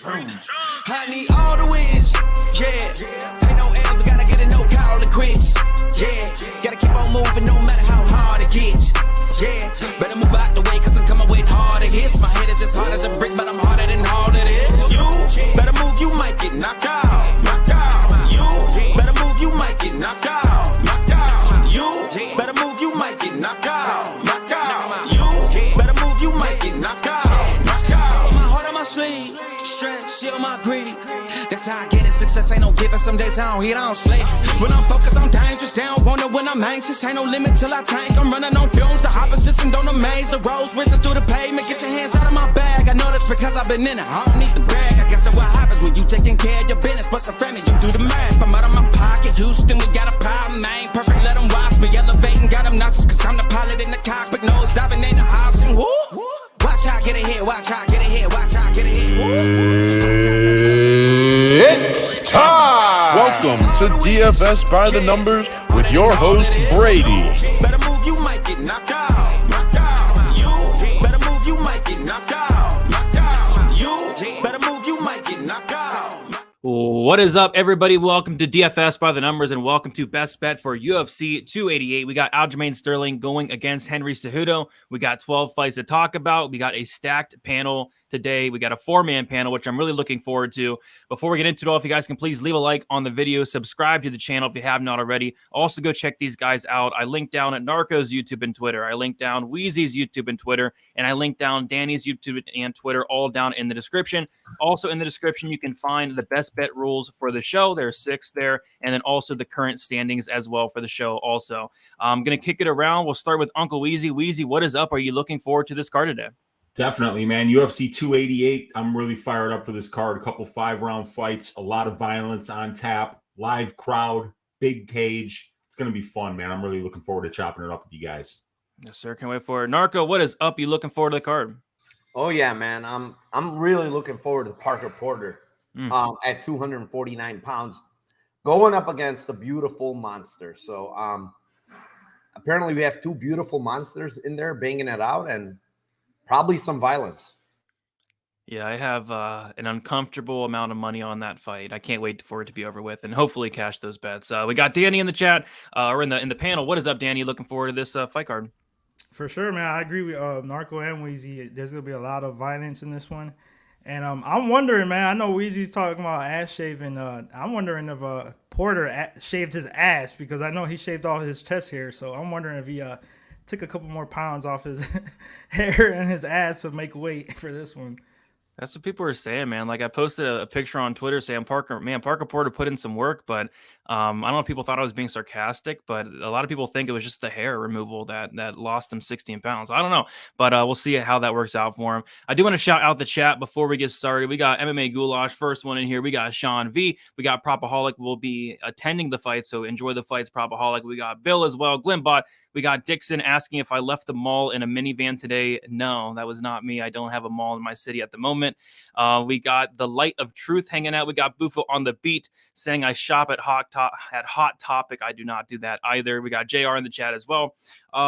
I need all the wins, yeah. Ain't no L's, I gotta get it, no call to quits, yeah. Gotta keep on moving no matter how hard it gets, yeah. Better move out the way, cause I'm coming with harder hits. My head is as hard as a brick, but I'm harder than all it is. You better move, you might get knocked out, knocked out. You better move, you might get knocked out, knocked out. You better move, you might get knocked out, knocked out. You better move, you might get knocked out, knocked out. My heart on my sleeve. Stress, shield my greed. That's how I get it. Success ain't no giving. Some days I don't hit, I don't sleep. When I'm focused, I'm dangerous. Down, wonder when I'm anxious. Ain't no limit till I tank. I'm running on fumes. The opposition don't amaze. The roads racing through the pavement. Get your hands out of my bag. I know that's because I've been in it. I don't need to brag. I guess that's what happens when you taking care of your business. But some family, you do the math. I'm out of my pocket. Houston, we got a problem, man. Perfect, let them watch me. Elevating, got them nauseous. Cause I'm the pilot in the cockpit. Nose diving in the option. Woo! Watch out, get ahead. Watch out, get ahead. Watch out, get ahead. It's time! Welcome to DFS by the Numbers with your host, Brady. Better move, you might get knocked out. Knocked out. You better move, you might get knocked out. Knocked out. You better move, you might get knocked out. What is up, everybody? Welcome to DFS by the Numbers and welcome to Best Bet for UFC 288. We got Aljamain Sterling going against Henry Cejudo. We got 12 fights to talk about. We got a stacked panel today. We got a 4-man panel, which I'm really looking forward to. Before we get into it all, if you guys can please leave a like on the video, subscribe to the channel if you have not already. Also, go check these guys out. I linked down at Narco's YouTube and Twitter. I linked down Wheezy's YouTube and Twitter. And I linked down Danny's YouTube and Twitter, all down in the description. Also, in the description, you can find the best bet rules for the show. There are 6 there. And then also the current standings as well for the show also. I'm going to kick it around. We'll start with Uncle Wheezy. Wheezy, what is up? Are you looking forward to this card today? Definitely, man. UFC 288. I'm really fired up for this card. A couple 5-round fights, a lot of violence on tap, live crowd, big cage. It's going to be fun, man. I'm really looking forward to chopping it up with you guys. Yes, sir. Can't wait for it. Narco, what is up? You looking forward to the card? Oh yeah, man. I'm really looking forward to Parker Porter at 249 pounds, going up against a beautiful monster. So apparently we have 2 beautiful monsters in there banging it out, and probably some violence. Yeah, I have an uncomfortable amount of money on that fight. I can't wait for it to be over with and hopefully cash those bets. We got Danny in the chat or in the panel. What is up, Danny? Looking forward to this fight card? For sure, man. I agree with Narco and Wheezy. There's going to be a lot of violence in this one. And I'm wondering, man, I know Wheezy's talking about ass shaving. I'm wondering if Porter shaved his ass, because I know he shaved off his chest hair. So I'm wondering if he took a couple more pounds off his hair and his ass to make weight for this one. That's what people are saying, man. Like, I posted a picture on Twitter saying Parker Porter put in some work, but I don't know if people thought I was being sarcastic, but a lot of people think it was just the hair removal that lost him 16 pounds. I don't know, but we'll see how that works out for him. I do want to shout out the chat before we get started. We got MMA Goulash, first one in here. We got Sean V. We got Propaholic will be attending the fight, so enjoy the fights, Propaholic. We got Bill as well, Glimbot. We got Dixon asking if I left the mall in a minivan today. No, that was not me. I don't have a mall in my city at the moment. We got the Light of Truth hanging out. We got Bufo on the beat saying I shop at Hot Topic. I do not do that either. We got JR in the chat as well.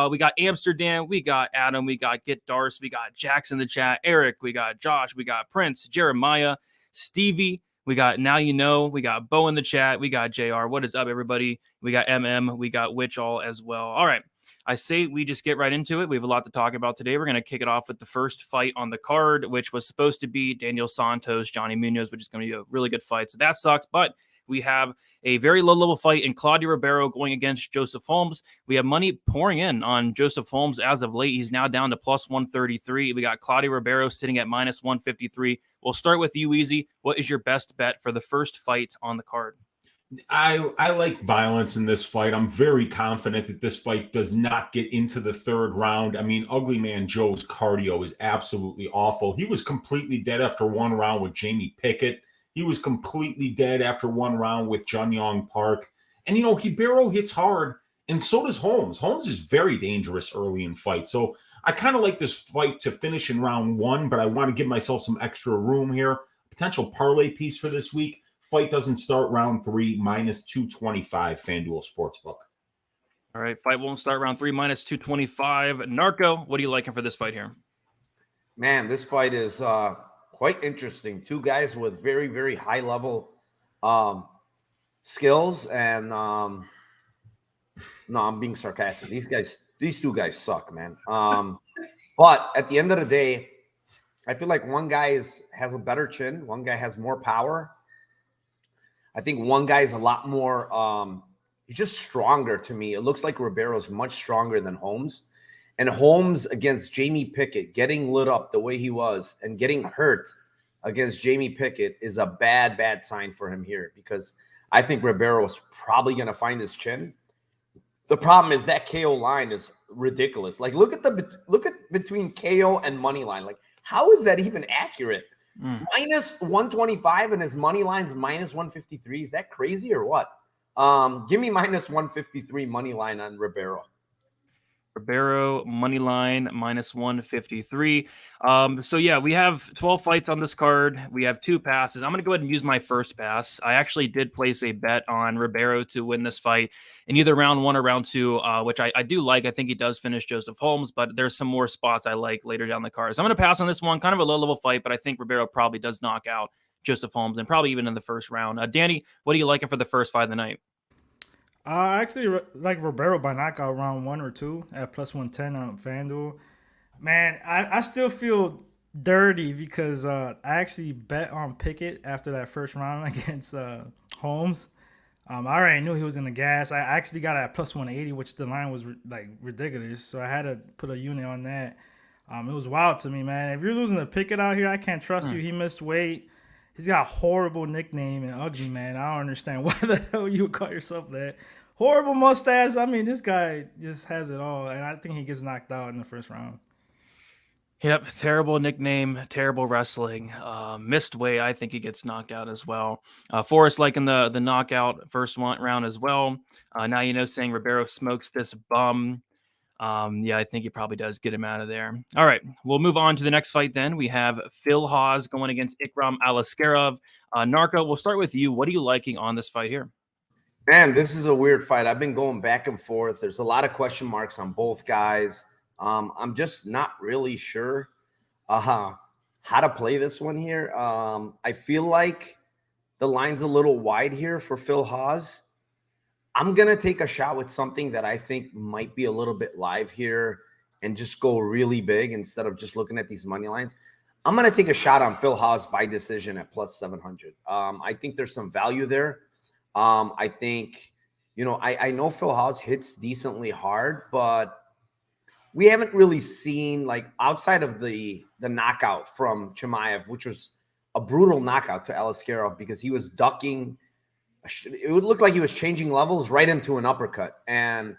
We got Amsterdam. We got Adam. We got Get Darce. We got Jax in the chat. Eric. We got Josh. We got Prince. Jeremiah. Stevie. We got Now You Know. We got Bo in the chat. We got JR. What is up, everybody? We got MM. We got Witch All as well. All right. I say we just get right into it. We have a lot to talk about today. We're going to kick it off with the first fight on the card, which was supposed to be Daniel Santos, Johnny Munoz, which is going to be a really good fight. So that sucks. But we have a very low-level fight in Claudio Ribeiro going against Joseph Holmes. We have money pouring in on Joseph Holmes as of late. He's now down to plus 133. We got Claudio Ribeiro sitting at minus 153. We'll start with you, Easy. What is your best bet for the first fight on the card? I like violence in this fight. I'm very confident that this fight does not get into the 3rd round. I mean, Ugly Man Joe's cardio is absolutely awful. He was completely dead after 1 round with Jamie Pickett. He was completely dead after 1 round with Jun Yong Park. And, Ribeiro hits hard, and so does Holmes. Holmes is very dangerous early in fights. So I kind of like this fight to finish in round 1, but I want to give myself some extra room here. Potential parlay piece for this week. Fight doesn't start round 3, minus 225, FanDuel Sportsbook. All right, fight won't start round 3, minus 225. Narco, what are you liking for this fight here? Man, this fight is quite interesting. Two guys with very, very high level skills. And no, I'm being sarcastic. These two guys suck, man. But at the end of the day, I feel like one guy has a better chin. One guy has more power. I think one guy is a lot more, he's just stronger to me. It looks like Ribeiro's much stronger than Holmes. And Holmes against Jamie Pickett, getting lit up the way he was and getting hurt against Jamie Pickett is a bad, bad sign for him here, because I think Ribeiro is probably going to find his chin. The problem is that KO line is ridiculous. Like, look at between KO and money line. Like, how is that even accurate? Minus 125 and his money line's minus 153. Is that crazy or what? Give me minus 153 money line on Ribeiro. Ribeiro money line minus 153. So yeah, we have 12 fights on this card. We have 2 passes. I'm going to go ahead and use my first pass. I actually did place a bet on Ribeiro to win this fight in either round 1 or round 2, which I do like. I think he does finish Joseph Holmes, but there's some more spots I like later down the card. So I'm going to pass on this one. Kind of a low-level fight, but I think Ribeiro probably does knock out Joseph Holmes, and probably even in the first round. Danny, what do you like for the first fight of the night? I actually like Ribeiro by knockout round 1 or 2 at plus 110 on FanDuel. Man, I still feel dirty because I actually bet on Pickett after that first round against Holmes. I already knew he was in the gas. I actually got it at plus 180, which the line was ridiculous. So I had to put a unit on that. It was wild to me, man. If you're losing to Pickett out here, I can't trust you. He missed weight. He's got a horrible nickname and ugly, man. I don't understand why the hell you would call yourself that. Horrible mustache. I mean, this guy just has it all, and I think he gets knocked out in the first round. Yep, terrible nickname, terrible wrestling. Missed weight. I think he gets knocked out as well. Forrest liking the knockout first round as well. Now you know, saying Ribeiro smokes this bum. Yeah, I think he probably does get him out of there. All right, we'll move on to the next fight then. We have Phil Hawes going against Ikram Alaskarov. Narco, we'll start with you. What are you liking on this fight here? Man, this is a weird fight. I've been going back and forth. There's a lot of question marks on both guys. I'm just not really sure how to play this one here. I feel like the line's a little wide here for Phil Hawes. I'm going to take a shot with something that I think might be a little bit live here and just go really big instead of just looking at these money lines. I'm going to take a shot on Phil Hawes by decision at plus 700. I think there's some value there. I think, I know Phil Hawes hits decently hard, but we haven't really seen, like, outside of the knockout from Chimaev, which was a brutal knockout to Alaskarov because he was ducking. It would look like he was changing levels right into an uppercut. And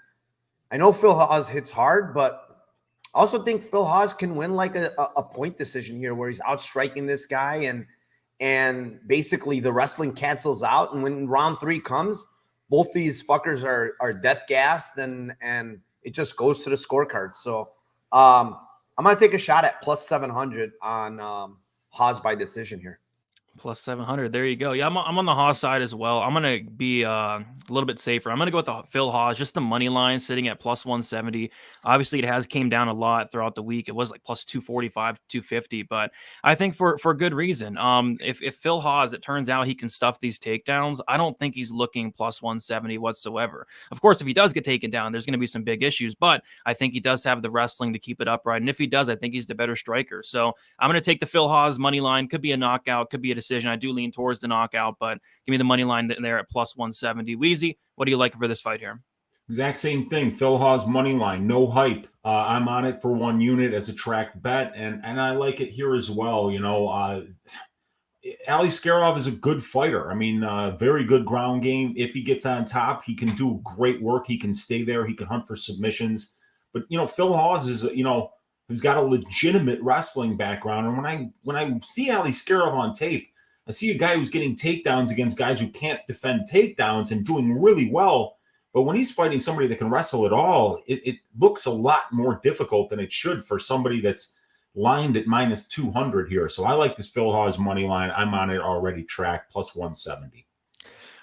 I know Phil Hawes hits hard, but I also think Phil Hawes can win like a point decision here where he's outstriking this guy and basically the wrestling cancels out. And when round 3 comes, both these fuckers are death gassed and it just goes to the scorecard. So I'm going to take a shot at plus 700 on Hawes by decision here. Plus 700. There you go. Yeah, I'm on the Hawes side as well. I'm going to be a little bit safer. I'm going to go with the Phil Hawes, just the money line sitting at plus 170. Obviously, it has came down a lot throughout the week. It was like plus 245, 250, but I think for good reason. If Phil Hawes, it turns out he can stuff these takedowns, I don't think he's looking plus 170 whatsoever. Of course, if he does get taken down, there's going to be some big issues, but I think he does have the wrestling to keep it upright. And if he does, I think he's the better striker. So I'm going to take the Phil Hawes money line. Could be a knockout, could be a decision. I do lean towards the knockout, but give me the money line there at plus 170. Wheezy, what do you like for this fight here? Exact same thing. Phil Hawes money line, no hype. I'm on it for 1 unit as a track bet, and I like it here as well. Alaskarov is a good fighter. I mean, very good ground game. If he gets on top, he can do great work. He can stay there. He can hunt for submissions. But Phil Hawes is who's got a legitimate wrestling background. And when I see Alaskarov on tape, I see a guy who's getting takedowns against guys who can't defend takedowns and doing really well. But when he's fighting somebody that can wrestle at all, it looks a lot more difficult than it should for somebody that's lined at minus 200 here. So I like this Phil Hawes money line. I'm on it already, track plus 170.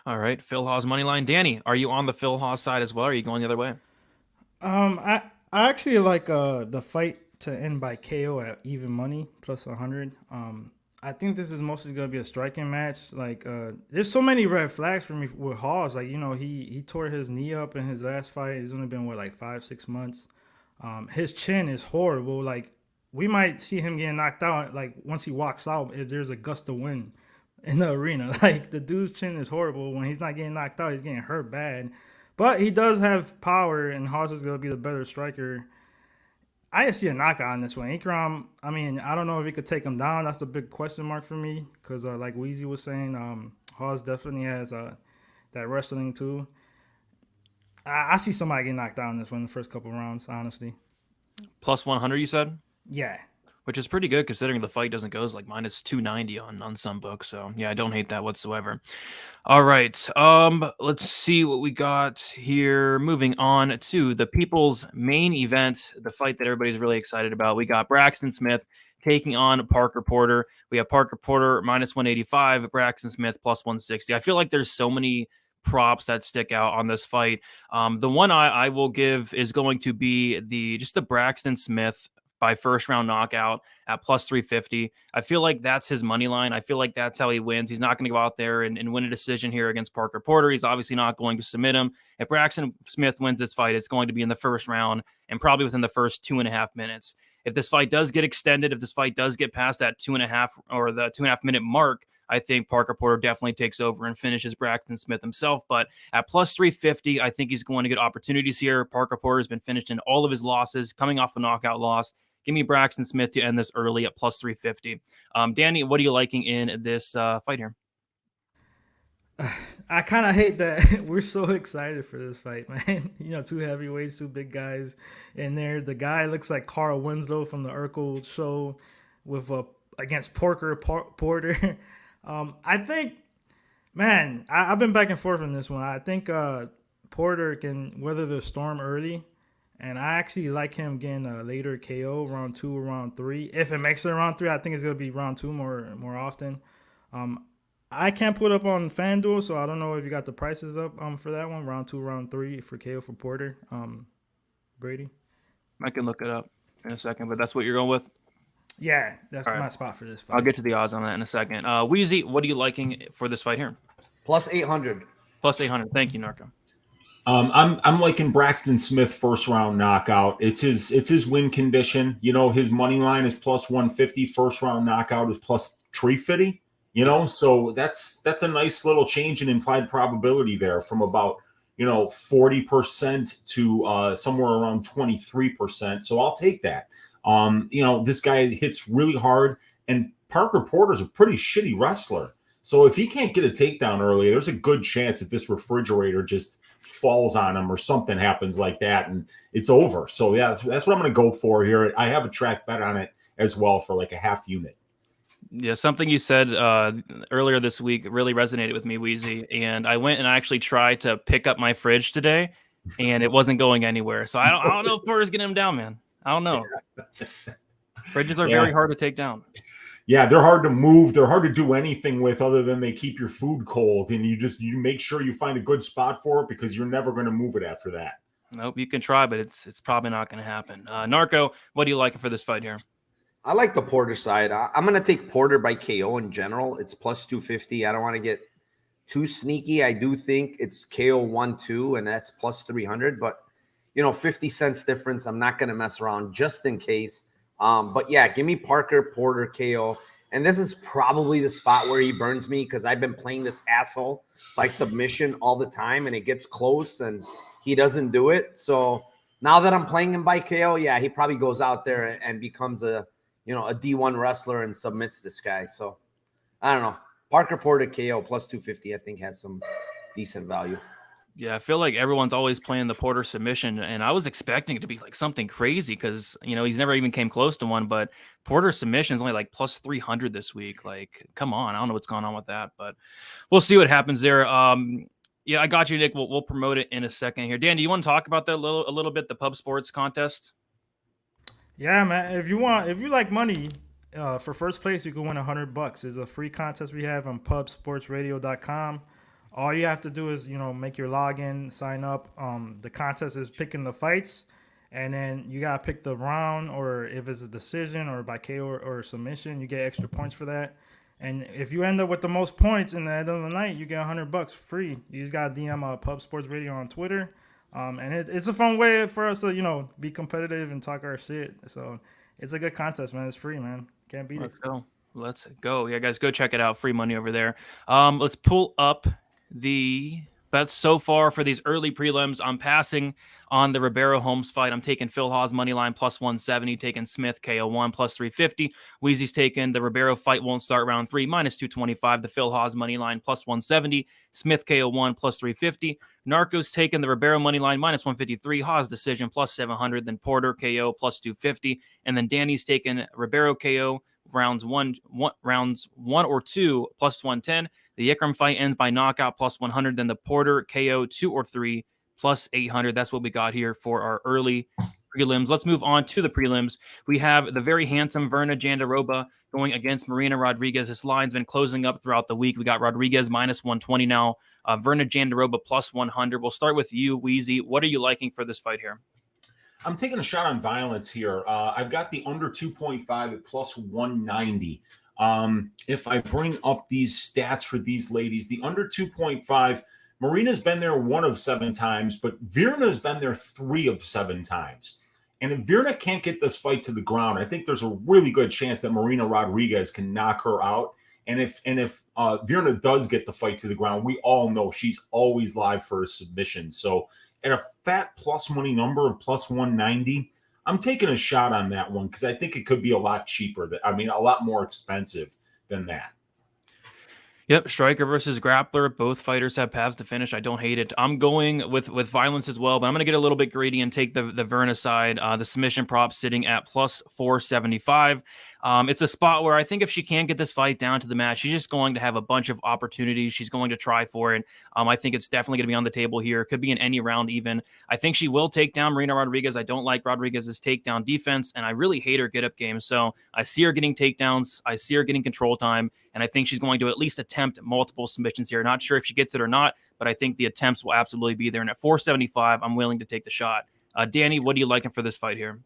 All right, Phil Hawes money line. Danny, are you on the Phil Hawes side as well? Or are you going the other way? I actually like the fight to end by KO at even money plus 100. I think this is mostly gonna be a striking match. Like, there's so many red flags for me with Hawes. Like, he tore his knee up in his last fight. It's only been like 5-6 months. His chin is horrible. Like, we might see him getting knocked out. Like, once he walks out, if there's a gust of wind in the arena. Like, the dude's chin is horrible. When he's not getting knocked out, he's getting hurt bad. But he does have power, and Hawes is gonna be the better striker. I see a knockout on this one. Ikram, I mean, I don't know if he could take him down. That's the big question mark for me because, like Weezy was saying, Hawes definitely has that wrestling too. I see somebody get knocked down in this one in the first couple rounds, honestly. Plus 100, you said? Yeah. Which is pretty good considering the fight doesn't go as like minus 290 on some books. So yeah, I don't hate that whatsoever. All right. Let's see what we got here. Moving on to the people's main event, the fight that everybody's really excited about. We got Braxton Smith taking on Parker Porter. We have Parker Porter minus 185, Braxton Smith plus 160. I feel like there's so many props that stick out on this fight. The one I will give is going to be the Braxton Smith by first round knockout at plus 350. I feel like that's his money line. I feel like that's how he wins. He's not going to go out there and win a decision here against Parker Porter. He's obviously not going to submit him. If Braxton Smith wins this fight, it's going to be in the first round and probably within the first 2.5 minutes. If this fight does get extended, if this fight does get past that 2.5 or the 2.5 minute mark, I think Parker Porter definitely takes over and finishes Braxton Smith himself. But at plus 350, I think he's going to get opportunities here. Parker Porter has been finished in all of his losses, coming off a knockout loss. Give me Braxton Smith to end this early at plus 350. Danny, what are you liking in this fight here? I kind of hate that we're so excited for this fight, man. Two heavyweights, two big guys in there. The guy looks like Carl Winslow from the Urkel show with against Porter. I think, man, I've been back and forth on this one. I think Porter can weather the storm early. And I actually like him getting a later KO, round 2 or round 3. If it makes it round 3, I think it's going to be round 2 more often. I can't put up on FanDuel, so I don't know if you got the prices up for that one, round 2, round 3 for KO for Porter. Brady? I can look it up in a second, but that's what you're going with? Yeah, that's my spot for this fight. I'll get to the odds on that in a second. Weezy, what are you liking for this fight here? Plus 800. Plus 800. Thank you, Narco. I'm liking Braxton Smith first round knockout. It's his win condition. His money line is plus 150. First round knockout is plus 350. So that's a nice little change in implied probability there from about 40% to somewhere around 23%. So I'll take that. This guy hits really hard, and Parker Porter's a pretty shitty wrestler. So if he can't get a takedown early, there's a good chance that this refrigerator just falls on him or something happens like that and it's over. So yeah, that's what I'm going to go for here. I have a track bet on it as well for like a half unit. Yeah, something you said earlier this week really resonated with me, Weezy. And I went and I actually tried to pick up my fridge today, and it wasn't going anywhere. So I don't know if Porter's getting him down, man. I don't know. Fridges are very hard to take down. Yeah, they're hard to move. They're hard to do anything with other than they keep your food cold. And you make sure you find a good spot for it because you're never going to move it after that. Nope, you can try, but it's probably not going to happen. Narco, what do you like for this fight here? I like the Porter side. I'm going to take Porter by KO in general. It's plus 250. I don't want to get too sneaky. I do think it's KO 1-2, and that's plus 300. But, 50 cents difference. I'm not going to mess around just in case. But yeah, give me Parker Porter KO. And this is probably the spot where he burns me because I've been playing this asshole by submission all the time, and it gets close and he doesn't do it. So now that I'm playing him by KO, yeah, he probably goes out there and becomes a D1 wrestler and submits this guy. So I don't know. Parker Porter KO plus 250, I think, has some decent value. Yeah, I feel like everyone's always playing the Porter submission, and I was expecting it to be like something crazy because, he's never even came close to one, but Porter submission is only like plus 300 this week. Like, come on. I don't know what's going on with that, but we'll see what happens there. Yeah, I got you, Nick. We'll promote it in a second here. Dan, do you want to talk about that a little bit, the Pub Sports contest? Yeah, man. If you like money, for first place, you can win $100. It's a free contest we have on pubsportsradio.com. All you have to do is, make your login, sign up. The contest is picking the fights, And then you gotta pick the round, or if it's a decision or by KO or submission, you get extra points for that. And if you end up with the most points in the end of the night, you get $100 free. You just gotta DM Pub Sports Radio on Twitter, and it's a fun way for us to be competitive and talk our shit. So it's a good contest, man. It's free, man. Can't beat it. Let's go. Yeah, guys, go check it out. Free money over there. Let's pull up the bets so far for these early prelims. I'm passing on the Ribeiro Holmes fight. I'm taking Phil Hawes money line plus 170, taking Smith KO1 plus 350. Wheezy's taking the Ribeiro fight won't start round 3 minus 225. The Phil Hawes money line plus 170. Smith KO1 plus 350. Narco's taking the Ribeiro money line minus 153. Hawes decision plus 700. Then Porter KO plus 250. And then Danny's taking Ribeiro KO rounds one or two plus 110. The Ikram fight ends by knockout plus 100. Then the Porter KO 2 or 3 plus 800. That's what we got here for our early prelims. Let's move on to the prelims. We have the very handsome Verna Jandaroba going against Marina Rodriguez. This line's been closing up throughout the week. We got Rodriguez minus 120 now. Verna Jandaroba plus 100. We'll start with you, Wheezy. What are you liking for this fight here? I'm taking a shot on violence here. I've got the under 2.5 at plus 190. If I bring up these stats for these ladies, the under 2.5, Marina's been there 1 of 7 times, but Virna's been there 3 of 7 times. And if Virna can't get this fight to the ground, I think there's a really good chance that Marina Rodriguez can knock her out. And if Virna does get the fight to the ground, we all know she's always live for a submission. So at a fat plus money number of plus 190, I'm taking a shot on that one because I think it could be a lot cheaper. A lot more expensive than that. Yep, striker versus grappler. Both fighters have paths to finish. I don't hate it. I'm going with violence as well, but I'm going to get a little bit greedy and take the Verna side. The submission prop sitting at plus 475. It's a spot where I think if she can get this fight down to the mat, she's just going to have a bunch of opportunities. She's going to try for it. I think it's definitely going to be on the table here. It could be in any round even. I think she will take down Marina Rodriguez. I don't like Rodriguez's takedown defense, and I really hate her get-up game. So I see her getting takedowns. I see her getting control time, and I think she's going to at least attempt multiple submissions here. Not sure if she gets it or not, but I think the attempts will absolutely be there. And at 475, I'm willing to take the shot. Danny, what are you liking for this fight here?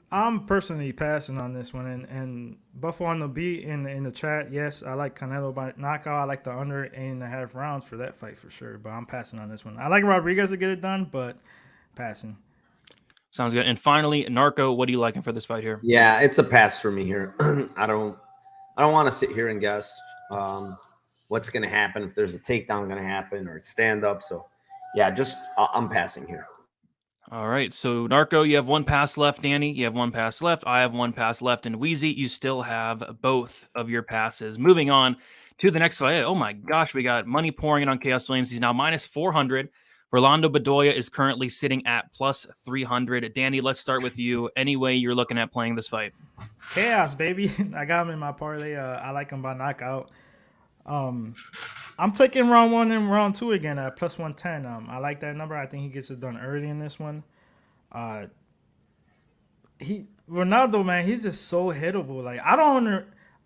I'm personally passing on this one, and Buffalo on the beat in the chat. Yes, I like Canelo by knockout. I like the under 8.5 rounds for that fight for sure. But I'm passing on this one. I like Rodriguez to get it done, but passing. Sounds good. And finally, Narco, what are you liking for this fight here? Yeah, it's a pass for me here. I don't want to sit here and guess what's going to happen, if there's a takedown going to happen or stand up. So yeah, I'm passing here. All right, so Narco, you have 1 pass left. Danny, you have 1 pass left. I have 1 pass left. And Wheezy, you still have both of your passes. Moving on to the next fight. Oh my gosh, we got money pouring in on Chaos Williams. He's now minus 400. Rolando Bedoya is currently sitting at plus 300. Danny, let's start with you. Any way you're looking at playing this fight? Chaos, baby. I got him in my parlay. I like him by knockout. I'm taking round 1 and round 2 again at plus 110. I like that number. I think he gets it done early in this one. Ronaldo, man, he's just so hittable. Like I don't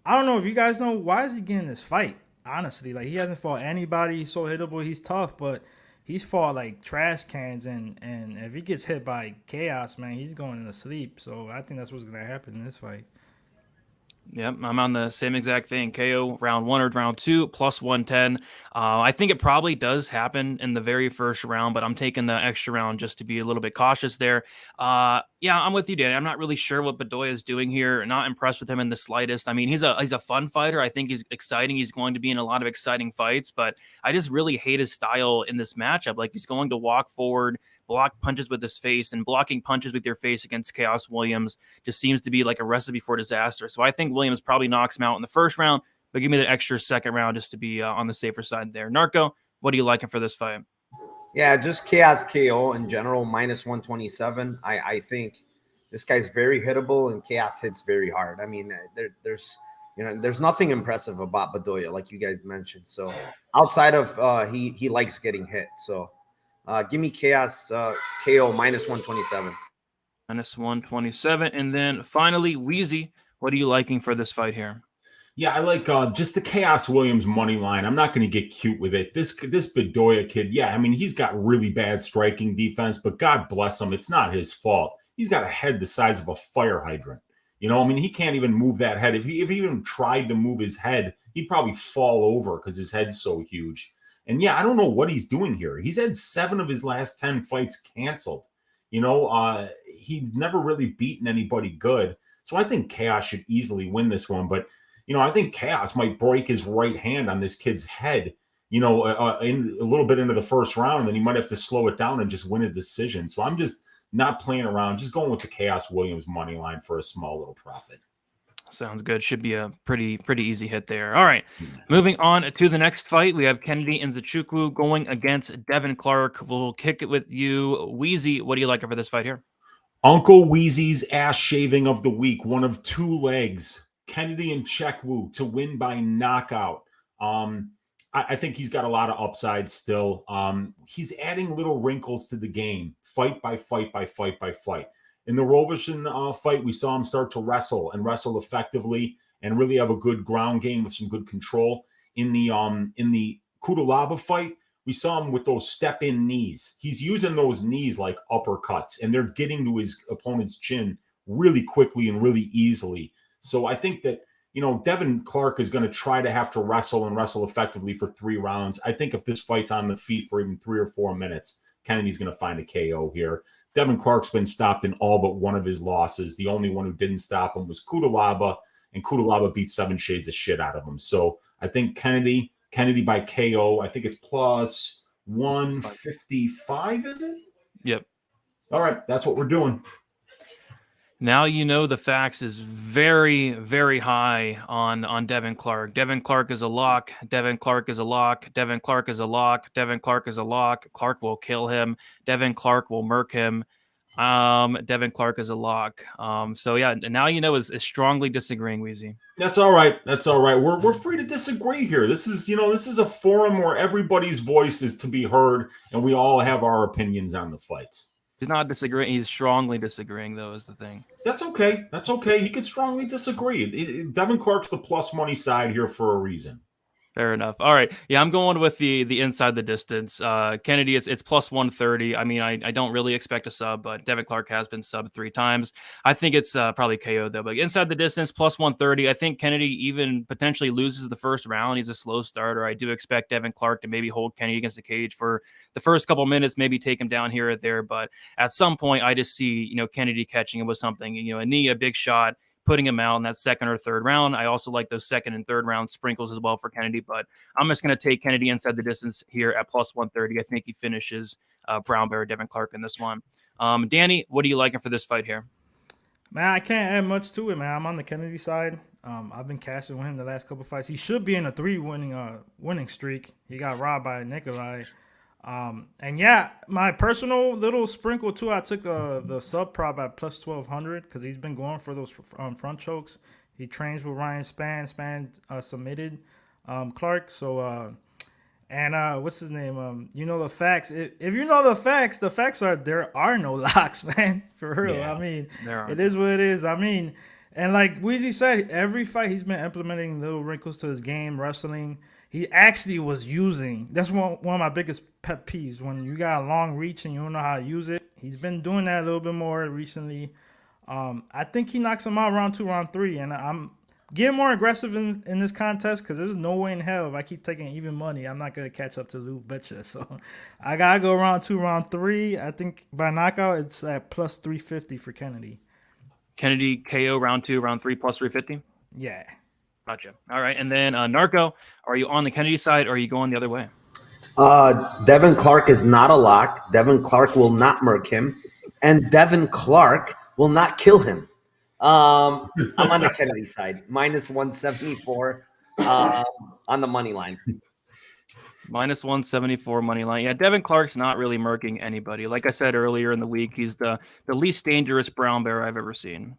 know if you guys know, why is he getting this fight? Honestly, like he hasn't fought anybody. He's so hittable. He's tough, but he's fought like trash cans, and if he gets hit by Chaos, man, he's going to sleep. So I think that's what's gonna happen in this fight. Yep, I'm on the same exact thing. KO round 1 or round 2 plus 110. I think it probably does happen in the very first round, but I'm taking the extra round just to be a little bit cautious there. Yeah, I'm with you, Danny. I'm not really sure what Bedoya is doing here. Not impressed with him in the slightest. I mean, he's a fun fighter. I think he's exciting. He's going to be in a lot of exciting fights, but I just really hate his style in this matchup. Like he's going to walk forward, block punches with his face, and blocking punches with your face against Chaos Williams just seems to be like a recipe for disaster. So I think Williams probably knocks him out in the first round, but give me the extra second round just to be on the safer side there. Narco, what are you liking for this fight? Yeah, just Chaos KO in general, minus 127. I think this guy's very hittable, and Chaos hits very hard. I mean, there's nothing impressive about Bedoya, like you guys mentioned. So outside of he likes getting hit. So give me Chaos KO minus 127. Minus 127. And then finally, Wheezy, what are you liking for this fight here? Yeah, I like just the Chaos Williams money line. I'm not going to get cute with it. This Bedoya kid, yeah, I mean, he's got really bad striking defense, but God bless him, it's not his fault. he's got a head the size of a fire hydrant. You know, I mean, he can't even move that head. If he even tried to move his head, he'd probably fall over because his head's so huge. And yeah, I don't know what he's doing here. He's had 7 of his last 10 fights canceled. You know, he's never really beaten anybody good. So I think Chaos should easily win this one. But, you know, I think Chaos might break his right hand on this kid's head, you know, in a little bit into the first round. And then he might have to slow it down and just win a decision. So I'm just not playing around, just going with the Chaos Williams money line for a small little profit. Sounds good. Should be a pretty easy hit there. All right, moving on to the next fight. We have Kennedy Inchukwu going against Devin Clark. We'll kick it with you. Wheezy, what do you like for this fight here? Uncle Wheezy's ass shaving of the week, one of 2 legs. Kennedy Inchukwu to win by knockout. I think he's got a lot of upside still. He's adding little wrinkles to the game, fight by fight by fight by fight. In the Roberson fight, we saw him start to wrestle effectively and really have a good ground game with some good control. In the Kudalaba fight, we saw him with those step-in knees. He's using those knees like uppercuts, and they're getting to his opponent's chin really quickly and really easily. So I think that, you know, Devin Clark is going to try to have to wrestle effectively for 3 rounds. I think if this fight's on the feet for even 3 or 4 minutes, Kennedy's going to find a KO here. Devin Clark's been stopped in all but one of his losses. The only one who didn't stop him was Kudalaba, and Kudalaba beat 7 shades of shit out of him. So I think Kennedy by KO. I think it's plus 155, is it? Yep. All right, that's what we're doing. Now you know the facts is very, very high on Devin Clark. Devin Clark is a lock. Devin Clark is a lock. Devin Clark is a lock. Devin Clark is a lock. Clark will kill him. Devin Clark will murk him. Devin Clark is a lock. So yeah, now you know is strongly disagreeing, Wheezy. That's all right. That's all right. We're free to disagree here. This is a forum where everybody's voice is to be heard, and we all have our opinions on the fights. He's not disagreeing. He's strongly disagreeing, though, is the thing. That's okay. That's okay. He could strongly disagree. Devin Clark's the plus money side here for a reason. Fair enough. All right. Yeah, I'm going with the inside the distance. Kennedy, it's plus 130. I mean, I don't really expect a sub, but Devin Clark has been subbed 3 times. I think it's probably KO though. But inside the distance, plus 130. I think Kennedy even potentially loses the first round. He's a slow starter. I do expect Devin Clark to maybe hold Kennedy against the cage for the first couple minutes, maybe take him down here or there. But at some point, I just see Kennedy catching him with something. A knee, a big shot, putting him out in that second or third round. I also like those second and third round sprinkles as well for Kennedy, but I'm just going to take Kennedy inside the distance here at plus 130. I think he finishes Brown Bear Devin Clark in this one. Danny, what are you liking for this fight here? Man, I can't add much to it, man. I'm on the Kennedy side. I've been cashing with him the last couple fights. He should be in a 3 winning streak. He got robbed by Nikolai. And yeah, my personal little sprinkle too, I took the sub prop at plus 1200 because he's been going for those front chokes. He trains with Ryan Spann submitted Clark. So what's his name? The facts. If you know the facts are there are no locks, man. For real. Yeah, I mean, it is what it is. I mean, and like Wheezy said, every fight he's been implementing little wrinkles to his game, wrestling. He actually was using. That's one of my biggest pet peeves. When you got a long reach and you don't know how to use it. He's been doing that a little bit more recently. I think he knocks him out round 2, round 3. And I'm getting more aggressive in this contest because there's no way in hell if I keep taking even money, I'm not going to catch up to Lou Betya. So I got to go round 2, round 3. I think by knockout, it's at plus 350 for Kennedy. Kennedy KO round 2, round 3 plus 350? Yeah. Gotcha. All right. And then Narco, are you on the Kennedy side or are you going the other way? Devin Clark is not a lock. Devin Clark will not murk him. And Devin Clark will not kill him. I'm on the Kennedy side. Minus 174 on the money line. Minus 174 money line. Yeah, Devin Clark's not really murking anybody. Like I said earlier in the week, he's the least dangerous brown bear I've ever seen.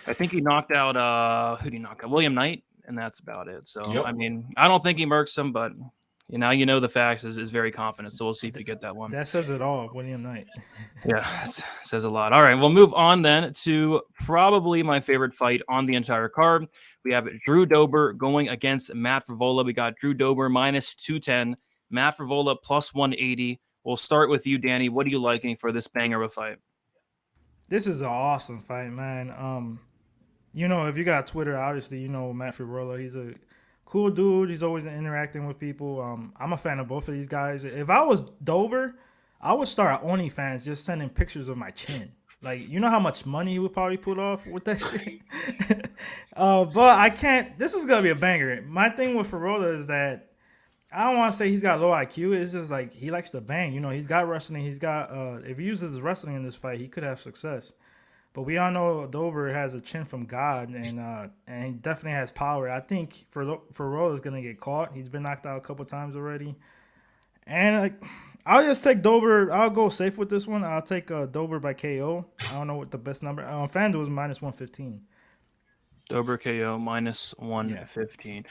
I think he knocked out who did he knock out? William Knight, and that's about it. So yep. I mean, I don't think he murks him, but the facts is very confident. So we'll see if we get that one. That says it all, William Knight. Yeah, that says a lot. All right, we'll move on then to probably my favorite fight on the entire card. We have Drew Dober going against Matt Frivola. We got Drew Dober minus 210, Matt Frivola plus 180. We'll start with you, Danny. What are you liking for this banger of a fight? This is an awesome fight, man. If you got Twitter, obviously you know Matt Frivola. He's a cool dude. He's always interacting with people. I'm a fan of both of these guys. If I was Dober, I would start OnlyFans just sending pictures of my chin. Like, you know how much money he would probably put off with that shit? But I can't. This is going to be a banger. My thing with Frivola is that I don't want to say he's got low IQ. It's just like he likes to bang. He's got wrestling. He's got, if he uses his wrestling in this fight, he could have success. But we all know Dober has a chin from God, and he definitely has power. I think Frivola is going to get caught. He's been knocked out a couple times already. And I'll just take Dober. I'll go safe with this one. I'll take Dober by KO. I don't know what the best number. FanDuel is -115. Dober KO -115.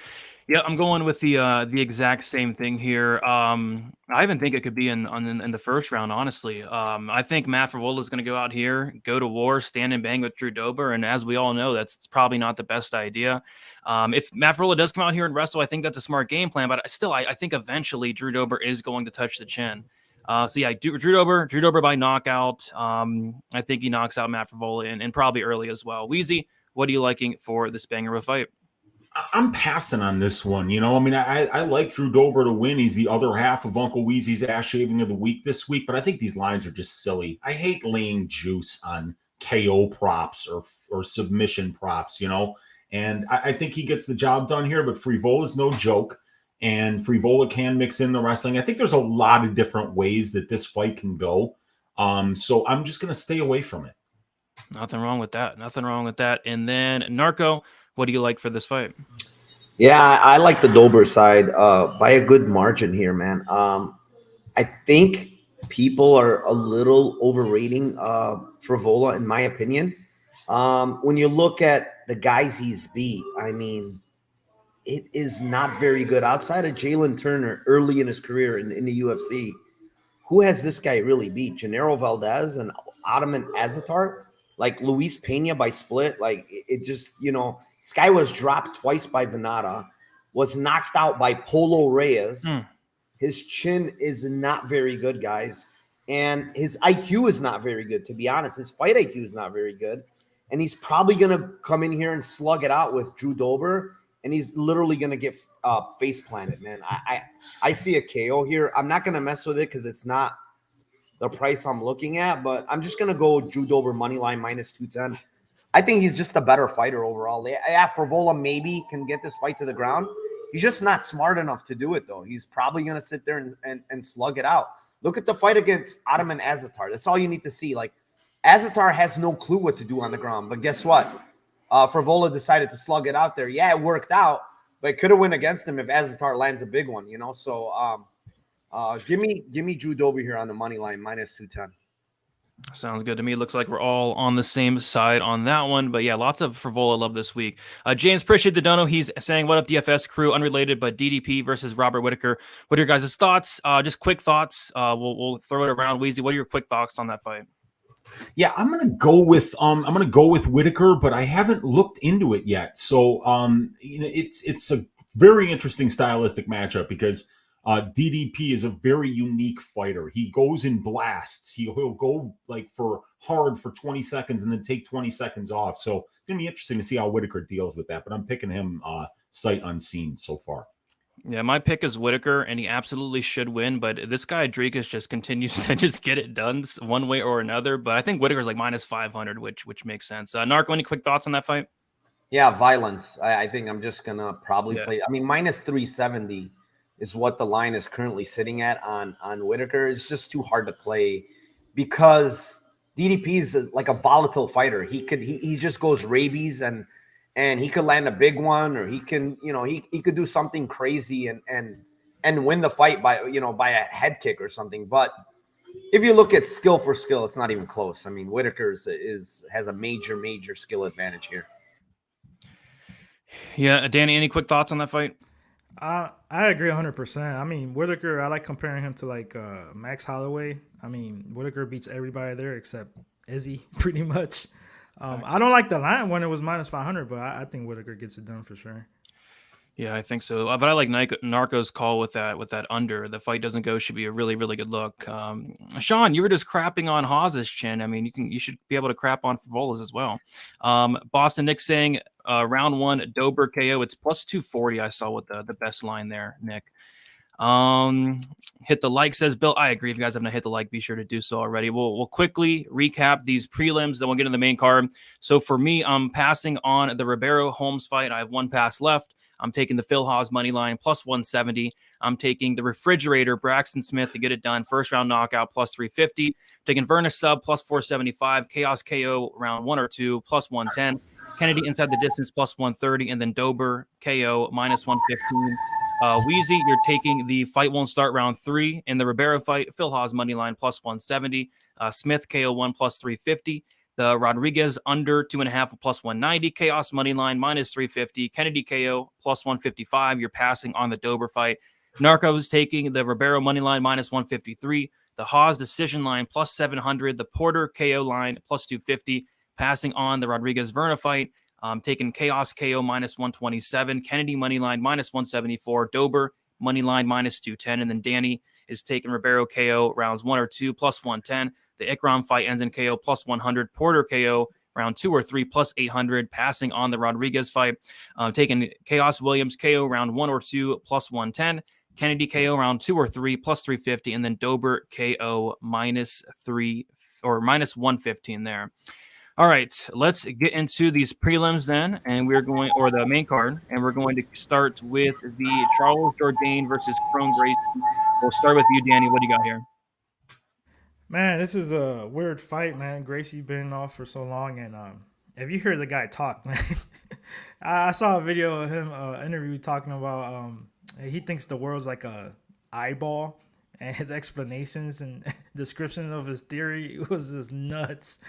Yeah, I'm going with the exact same thing here. I even think it could be in the first round, honestly. I think Matt Frivola is going to go out here, go to war, stand and bang with Drew Dober, and as we all know, that's probably not the best idea. If Matt Frivola does come out here and wrestle, I think that's a smart game plan, but I think eventually Drew Dober is going to touch the chin. So yeah, Drew Dober by knockout. I think he knocks out Matt Frivola and probably early as well. Weezy, what are you liking for this banger of a fight? I'm passing on this one. I like Drew Dober to win. He's the other half of Uncle Weezy's ass shaving of the week this week, but I think these lines are just silly. I hate laying juice on KO props or submission props, and I think he gets the job done here, but Frivola's no joke, and Frivola can mix in the wrestling. I think there's a lot of different ways that this fight can go. So I'm just going to stay away from it. Nothing wrong with that. And then Narco, what do you like for this fight? Yeah, I like the Dober side by a good margin here, man. I think people are a little overrating Frivola, in my opinion. When you look at the guys he's beat, I mean, it is not very good. Outside of Jalen Turner early in his career in the UFC, who has this guy really beat? Gennaro Valdez and Ottoman Azatar? Like Luis Pena by split? Like, it just, this guy was dropped twice by Venata, was knocked out by Polo Reyes. His chin is not very good, guys. And his IQ is not very good, to be honest. His fight IQ is not very good. And he's probably going to come in here and slug it out with Drew Dober. And he's literally going to get face planted, man. I see a KO here. I'm not going to mess with it because it's not the price I'm looking at, but I'm just going to go Drew Dober money line -210. I think he's just a better fighter overall. Yeah, Frivola maybe can get this fight to the ground. He's just not smart enough to do it, though. He's probably going to sit there and slug it out. Look at the fight against Ottoman Azatar. That's all you need to see. Like, Azatar has no clue what to do on the ground, but guess what? Frivola decided to slug it out there. Yeah, it worked out, but it could have went against him if Azatar lands a big one, So give me Drew Dober here on the money line -210. Sounds good to me. Looks like we're all on the same side on that one. But yeah, lots of Frivola love this week. James, appreciate the dono. He's saying, what up, DFS crew? Unrelated, but DDP versus Robert Whittaker. What are your guys' thoughts? Just quick thoughts. We'll throw it around. Weezy, what are your quick thoughts on that fight? Yeah, I'm gonna go with Whittaker, but I haven't looked into it yet. So it's a very interesting stylistic matchup because DDP is a very unique fighter. He goes in blasts. He'll go like for 20 seconds and then take 20 seconds off. So it's gonna be interesting to see how Whittaker deals with that. But I'm picking him sight unseen so far. Yeah, my pick is Whittaker, and he absolutely should win. But this guy Dricus just continues to just get it done one way or another. But I think Whittaker's like -500, which makes sense. Narco, any quick thoughts on that fight? Yeah, violence. I think I'm just gonna probably play. I mean, -370 is what the line is currently sitting at on Whittaker. It's just too hard to play because DDP is like a volatile fighter. He just goes rabies and he could land a big one, or he can, he could do something crazy and win the fight by a head kick or something. But if you look at skill for skill, it's not even close. I mean, Whittaker has a major skill advantage here. Yeah, Danny, any quick thoughts on that fight? I agree 100%. I mean, Whittaker, I like comparing him to like Max Holloway. I mean, Whittaker beats everybody there except Izzy, pretty much. I don't like the line when it was -500, but I think Whittaker gets it done for sure. Yeah, I think so. But I like Narco's call with that under. The fight doesn't go should be a really, really good look. Sean, you were just crapping on Hawes' chin. I mean, you should be able to crap on Frivola's as well. Boston Nick saying round one Dober KO. It's plus 240. I saw with the best line there, Nick. Hit the like, says Bill. I agree. If you guys haven't hit the like, be sure to do so already. We'll quickly recap these prelims, then we'll get into the main card. So for me, I'm passing on the Ribeiro Holmes fight. I have one pass left. I'm taking the Phil Hawes money line plus 170. I'm taking the refrigerator Braxton Smith to get it done. First round knockout plus 350. Taking Verna sub plus 475. Chaos KO round 1 or 2 plus 110. Kennedy inside the distance plus 130. And then Dober KO minus 115. Wheezy, you're taking the fight won't start round 3 in the Ribeiro fight. Phil Hawes money line plus 170. Smith KO 1 plus 350. The Rodriguez under 2.5 plus 190. Chaos money line minus 350. Kennedy KO plus 155. You're passing on the Dober fight. Narco's taking the Ribeiro money line minus 153. The Hawes decision line plus 700. The Porter KO line plus 250. Passing on the Rodriguez Verna fight. Taking Chaos KO minus 127. Kennedy money line minus 174. Dober money line minus 210. And then Danny is taking Ribeiro KO rounds 1 or 2 plus 110. The Ikram fight ends in KO plus 100. Porter KO round 2 or 3 plus 800. Passing on the Rodriguez fight. Taking Chaos Williams KO round 1 or 2 plus 110. Kennedy KO round 2 or 3 plus 350. And then Dober KO minus 3 or minus 115 there. All right, let's get into these prelims then, and we're going, or the main card, and we're going to start with the Charles Jourdain versus Kron Gracie. We'll start with you, Danny. What do you got here? Man, this is a weird fight, man. Gracie been off for so long, and if you hear the guy talk, man, I saw a video of him interview talking about he thinks the world's like a eyeball, and his explanations and description of his theory was just nuts.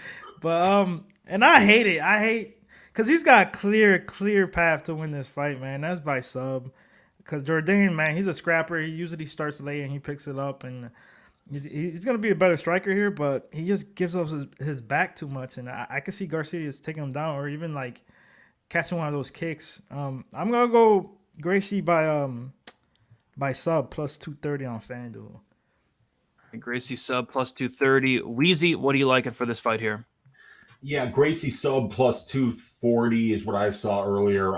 But and I hate it. I hate because he's got a clear path to win this fight, man. That's by sub. Because Jourdain, man, he's a scrapper. He usually starts late and he picks it up, and he's gonna be a better striker here. But he just gives up his back too much, and I can see Garcia is taking him down or even like catching one of those kicks. I'm gonna go Gracie by sub plus 230 on FanDuel. Gracie sub plus 230. Wheezy, what are you liking for this fight here? Yeah, Gracie sub plus 240 is what I saw earlier.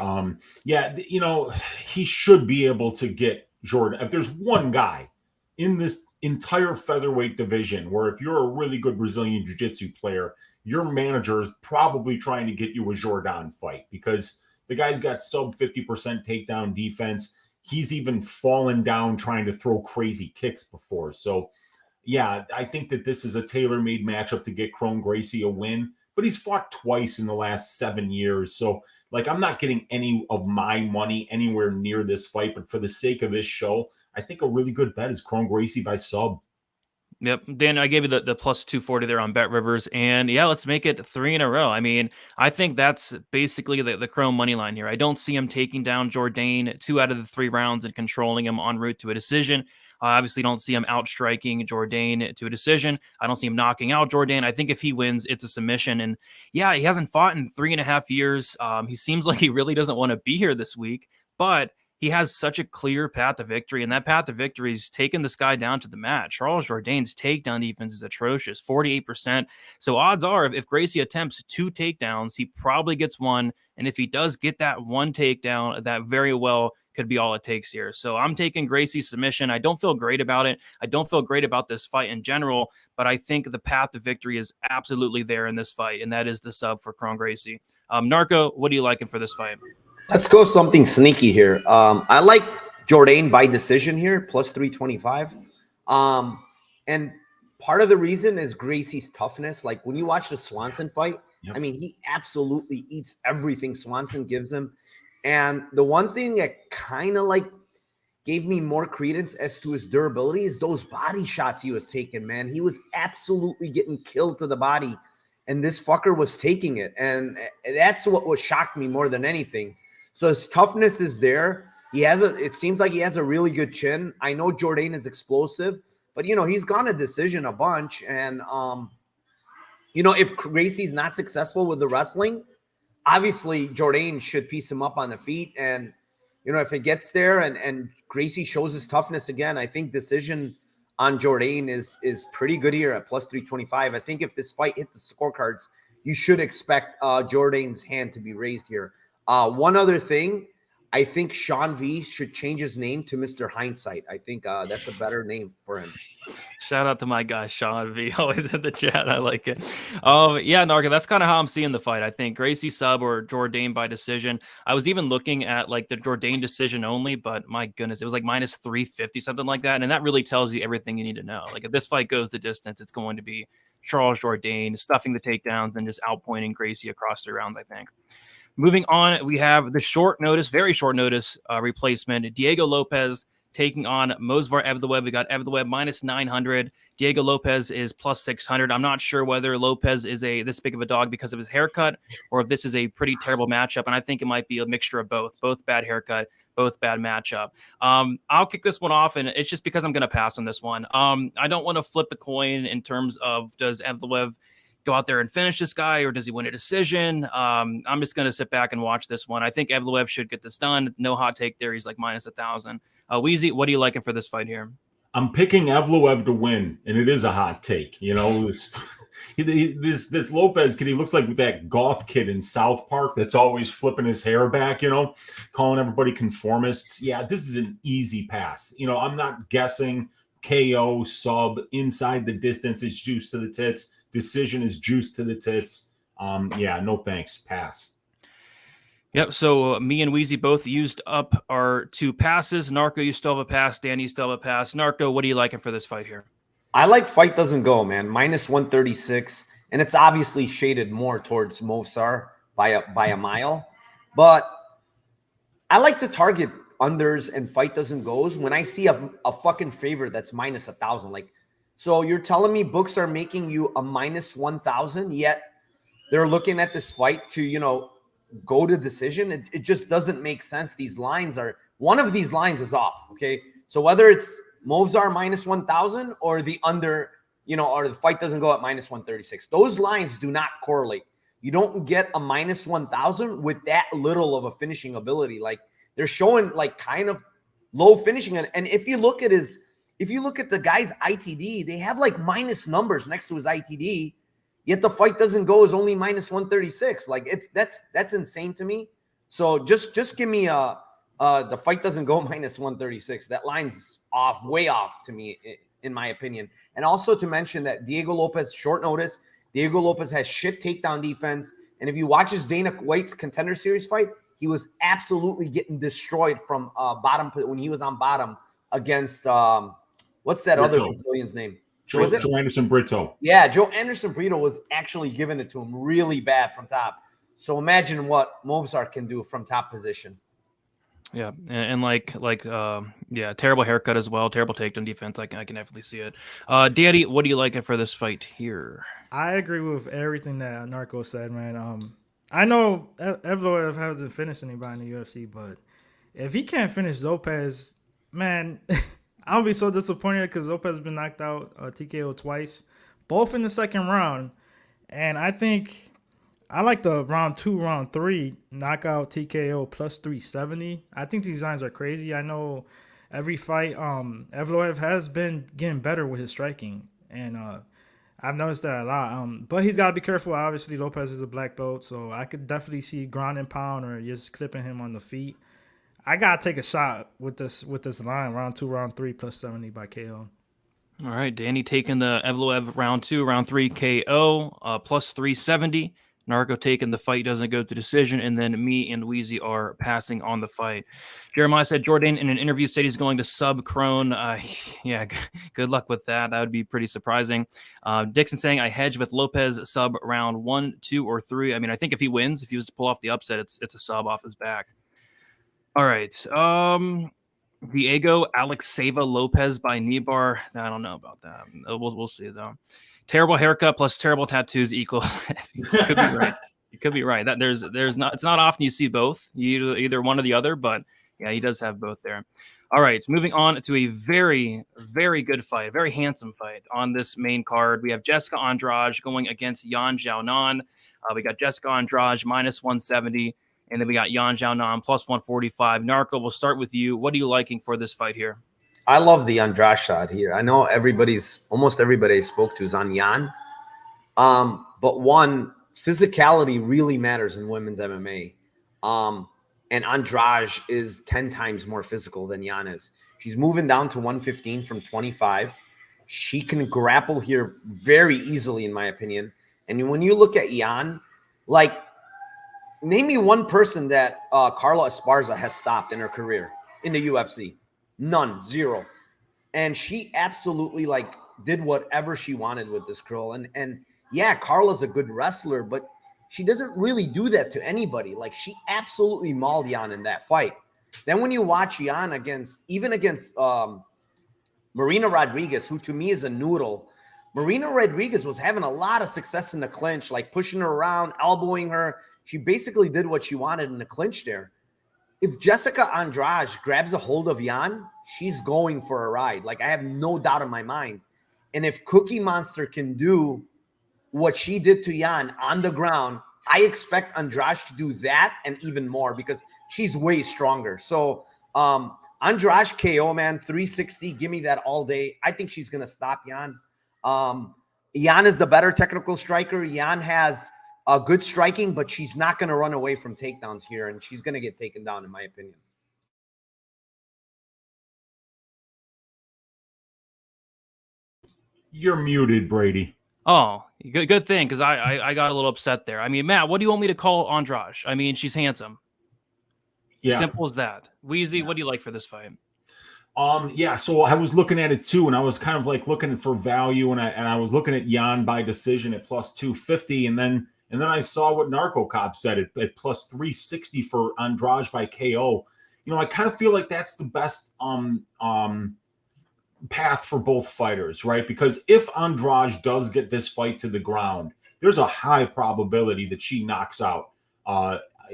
Yeah, you know, he should be able to get Jourdain. If there's one guy in this entire featherweight division where if you're a really good Brazilian jiu-jitsu player, your manager is probably trying to get you a Jourdain fight because the guy's got sub 50% takedown defense. He's even fallen down trying to throw crazy kicks before. So, yeah, I think that this is a tailor-made matchup to get Kron Gracie a win. But he's fought twice in the last 7 years. So, like, I'm not getting any of my money anywhere near this fight. But for the sake of this show, I think a really good bet is Kron Gracie by sub. Yep. Dan, I gave you the plus 240 there on Bet Rivers. And yeah, let's make it 3 in a row. I mean, I think that's basically the Chrome money line here. I don't see him taking down Jourdain 2 out of the 3 rounds and controlling him en route to a decision. I obviously don't see him outstriking Jourdain to a decision. I don't see him knocking out Jourdain. I think if he wins, it's a submission. And yeah, he hasn't fought in 3.5 years. He seems like he really doesn't want to be here this week, but he has such a clear path to victory, and that path to victory is taking this guy down to the mat. Charles Jourdain's takedown defense is atrocious, 48%. So odds are if Gracie attempts 2 takedowns, he probably gets 1. And if he does get that 1 takedown, that very well could be all it takes here. So I'm taking Gracie's submission. I don't feel great about it. I don't feel great about this fight in general, but I think the path to victory is absolutely there in this fight, and that is the sub for Kron Gracie. Narco, what are you liking for this fight? Let's go something sneaky here. I like Jourdain by decision here, plus 325. And part of the reason is Gracie's toughness. Like when you watch the Swanson fight, I mean, he absolutely eats everything Swanson gives him. And the one thing that kind of like gave me more credence as to his durability is those body shots he was taking, man. He was absolutely getting killed to the body, and this fucker was taking it. And that's what shocked me more than anything. So his toughness is there. It seems like he has a really good chin. I know Jourdain is explosive, but you know, he's gone a decision a bunch. And you know, if Gracie's not successful with the wrestling, obviously Jourdain should piece him up on the feet. And if it gets there and Gracie shows his toughness again, I think decision on Jourdain is pretty good here at plus 325. I think if this fight hit the scorecards, you should expect Jourdain's hand to be raised here. One other thing, I think Sean V should change his name to Mr. Hindsight. I think that's a better name for him. Shout out to my guy Sean V, always in the chat. I like it. Yeah, Narco, that's kind of how I'm seeing the fight. I think Gracie sub or Jourdain by decision. I was even looking at like the Jourdain decision only, but my goodness, it was like minus 350, something like that. And that really tells you everything you need to know. Like if this fight goes the distance, it's going to be Charles Jourdain stuffing the takedowns and just outpointing Gracie across the rounds, I think. Moving on, we have the very short notice replacement, Diego Lopez taking on Movsar Evloev. We got Evloev minus 900. Diego Lopez is plus 600. I'm not sure whether Lopez is this big of a dog because of his haircut or if this is a pretty terrible matchup. And I think it might be a mixture of both bad haircut, both bad matchup. I'll kick this one off, and it's just because I'm going to pass on this one. I don't want to flip a coin in terms of does Evloev go out there and finish this guy, or does he win a decision? I'm just going to sit back and watch this one. I think Evloev should get this done. No hot take there. He's like minus 1,000. Weezy, what are you liking for this fight here? I'm picking Evloev to win, and it is a hot take. This Lopez kid, he looks like that goth kid in South Park that's always flipping his hair back, calling everybody conformists. Yeah, this is an easy pass. I'm not guessing. KO, sub, inside the distance is juice to the tits. Decision is juice to the tits. Yeah, no thanks. Pass. Yep, so me and Weezy both used up our 2 passes. Narco, you still have a pass. Danny, you still have a pass. Narco, what are you liking for this fight here? I like fight doesn't go, man. Minus 136. And it's obviously shaded more towards Movsar by a mile. But I like to target unders and fight doesn't goes when I see a fucking favorite that's minus 1,000. So you're telling me books are making you a minus 1,000, yet they're looking at this fight to, go to decision. It just doesn't make sense. One of these lines is off. Okay. So whether it's Movsar minus 1,000 or the under, or the fight doesn't go at minus 136, those lines do not correlate. You don't get a minus 1,000 with that little of a finishing ability. Like they're showing like kind of low finishing. And if you look at the guy's ITD, they have like minus numbers next to his ITD. Yet the fight doesn't go is only minus 136. Like that's insane to me. So just give me the fight doesn't go minus 136. That line's off, way off to me, in my opinion. And also to mention that Diego Lopez, short notice, Diego Lopez has shit takedown defense. And if you watch his Dana White's Contender Series fight, he was absolutely getting destroyed from bottom when he was on bottom against what's that other Brazilian's name? Joe Anderson Brito. Yeah, Joe Anderson Brito was actually giving it to him really bad from top. So imagine what Movsar can do from top position. Yeah, and terrible haircut as well, terrible takedown defense. I can definitely see it. Daddy, what do you like for this fight here? I agree with everything that Narco said, man. I know Evloev hasn't finished anybody in the UFC, but if he can't finish Lopez, man. I'll be so disappointed because Lopez has been knocked out TKO twice, both in the second round. And I think I like the round 2, round 3 knockout TKO plus 370. I think these lines are crazy. I know every fight Evloev has been getting better with his striking. And I've noticed that a lot. But he's got to be careful. Obviously, Lopez is a black belt, so I could definitely see ground and pound or just clipping him on the feet. I gotta take a shot with this line, round 2, round 3, plus 70 by KO. All right, Danny taking the Evloev round 2, round 3 KO plus 370. Narco taking the fight doesn't go to decision, and then me and Weezy are passing on the fight. Jeremiah said Jourdain in an interview said he's going to sub Crone. Yeah, good luck with that. That would be pretty surprising. Dixon saying I hedge with Lopez sub round 1, 2, or 3. I mean, I think if he wins, if he was to pull off the upset, it's a sub off his back. All right. Diego Alexeva Lopez by Nibar. I don't know about that. We'll see though. Terrible haircut plus terrible tattoos equal. You could be right. You could be right. That there's not. It's not often you see both. Either one or the other. But yeah, he does have both there. All right. Moving on to a very, very good fight, very handsome fight on this main card. We have Jessica Andrade going against Yan Xiaonan. We got Jessica Andrade minus 170. And then we got Yan Xiaonan plus 145. Narco, we'll start with you. What are you liking for this fight here? I love the Andrade shot here. I know almost everybody I spoke to is on Yan. But one, physicality really matters in women's MMA. And Andrade is 10 times more physical than Yan is. She's moving down to 115 from 25. She can grapple here very easily, in my opinion. And when you look at Yan, like, name me one person that Carla Esparza has stopped in her career in the UFC. None, zero. And she absolutely like did whatever she wanted with this girl. And yeah, Carla's a good wrestler, but she doesn't really do that to anybody. Like, she absolutely mauled Yan in that fight. Then when you watch Yan against Marina Rodriguez, who to me is a noodle, Marina Rodriguez was having a lot of success in the clinch, like pushing her around, elbowing her. She basically did what she wanted in the clinch there. If Jessica Andrade grabs a hold of Yan, she's going for a ride. Like, I have no doubt in my mind. And if Cookie Monster can do what she did to Yan on the ground, I expect Andrade to do that and even more because she's way stronger. So Andrade KO, man, 360. Give me that all day. I think she's going to stop Yan. Yan is the better technical striker. Yan has good striking, but she's not going to run away from takedowns here, and she's going to get taken down, in my opinion. You're muted, Brady. Oh, good thing, because I got a little upset there. I mean, Matt, what do you want me to call Andrade? I mean, she's handsome. Yeah. Simple as that. Wheezy, yeah. What do you like for this fight? Yeah, so I was looking at it too, and I was kind of like looking for value, and I was looking at Yan by decision at plus 250, and then I saw what Narco Cop said at plus 360 for Andrade by KO. You know, I kind of feel like that's the best path for both fighters, right? Because if Andrade does get this fight to the ground, there's a high probability that she knocks out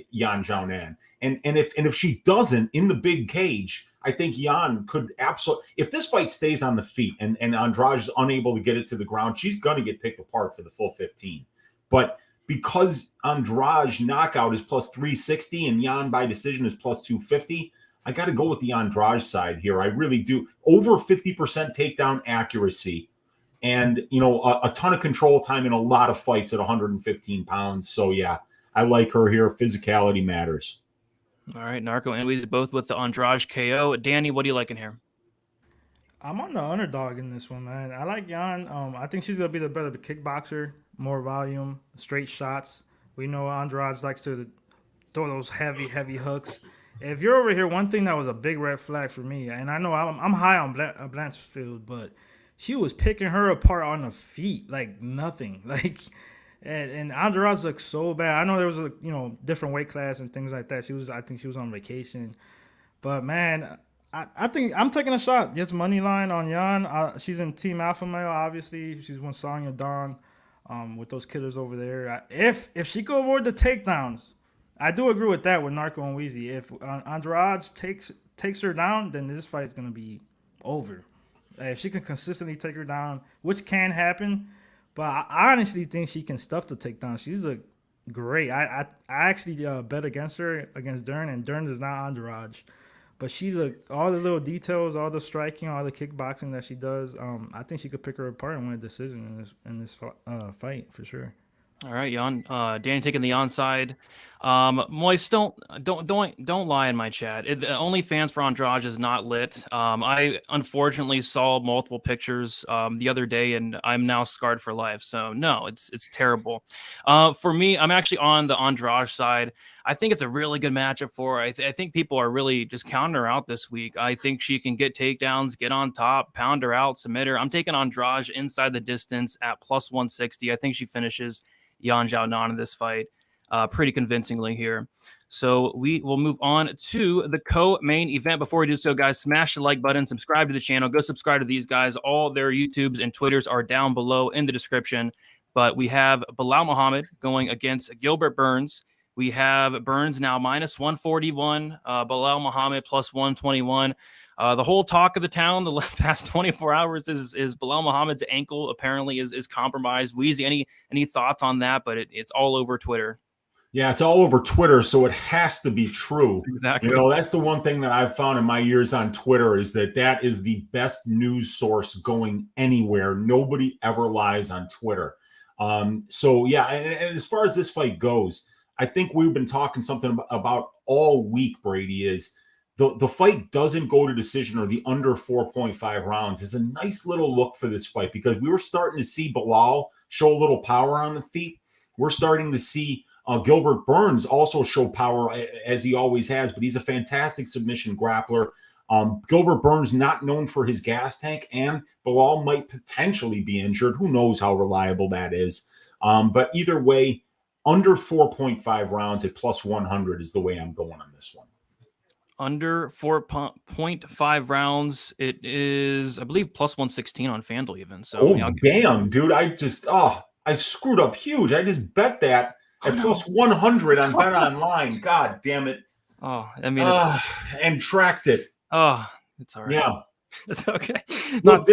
Yan Xiaonan. And if she doesn't in the big cage, I think Yan could absolutely, if this fight stays on the feet and Andrade is unable to get it to the ground, she's going to get picked apart for the full 15. But because Andrade knockout is plus 360 and Yan by decision is plus 250, I got to go with the Andrade side here. I really do. Over 50% takedown accuracy and, you know, a ton of control time in a lot of fights at 115 pounds. So, yeah, I like her here. Physicality matters. All right, Narco and Weezy both with the Andrade KO. Danny, what do you like in here? I'm on the underdog in this one, man. I like Yan. I think she's going to be the better kickboxer, more volume, straight shots. We know Andrade likes to throw those heavy hooks. If you're over here, one thing that was a big red flag for me, and I know I'm high on Blanchfield, but she was picking her apart on the feet like nothing. Like, and Andrade looked so bad. I know there was a different weight class and things like that. I think she was on vacation, but man, I think I'm taking a shot. Just money line on Yan. She's in Team Alpha Male, obviously. She's one Sonya Dong, with those killers over there. If she could avoid the takedowns. I do agree with that with Narco and Weezy. If Andrade takes her down, then this fight is going to be over. If she can consistently take her down, which can happen, but I honestly think she can stuff the takedown. She's a great. I actually bet against her against Dern, and Dern is not Andrade, but she all the little details, all the striking, all the kickboxing that she does. I think she could pick her apart and win a decision in this fight for sure. All right, Jan. Danny taking the onside. Moist, don't lie in my chat. OnlyFans for Andrade is not lit. I unfortunately saw multiple pictures the other day, and I'm now scarred for life. So no, it's terrible. For me, I'm actually on the Andrade side. I think it's a really good matchup for her. I think people are really just counting her out this week. I think she can get takedowns, get on top, pound her out, submit her. I'm taking Andrade inside the distance at plus 160. I think she finishes Yan Xiaonan in this fight pretty convincingly here. So we will move on to the co-main event. Before we do so, guys, smash the like button, subscribe to the channel, go subscribe to these guys. All their YouTubes and Twitters are down below in the description. But we have Bilal Muhammad going against Gilbert Burns. We have Burns now minus 141, Bilal Muhammad plus 121. The whole talk of the town the past 24 hours is Bilal Muhammad's ankle apparently is compromised. Weezy, any thoughts on that? But it's all over Twitter. Yeah, it's all over Twitter, so it has to be true. Exactly. That's the one thing that I've found in my years on Twitter is that is the best news source going anywhere. Nobody ever lies on Twitter. So yeah, and as far as this fight goes, I think we've been talking something about all week, Brady, is the fight doesn't go to decision, or the under 4.5 rounds is a nice little look for this fight, because we were starting to see Belal show a little power on the feet. We're starting to see Gilbert Burns also show power, as he always has, but he's a fantastic submission grappler. Gilbert Burns not known for his gas tank, and Belal might potentially be injured. Who knows how reliable that is? But either way, under 4.5 rounds at plus 100 is the way I'm going on this one. Under 4.5 rounds, it is, I believe, plus 116 on FanDuel even. So, damn, dude! I screwed up huge. I just bet that at plus 100 on Bet Online. God damn it! Oh, I mean, and tracked it. Oh, it's all right. Yeah. It's okay. Look,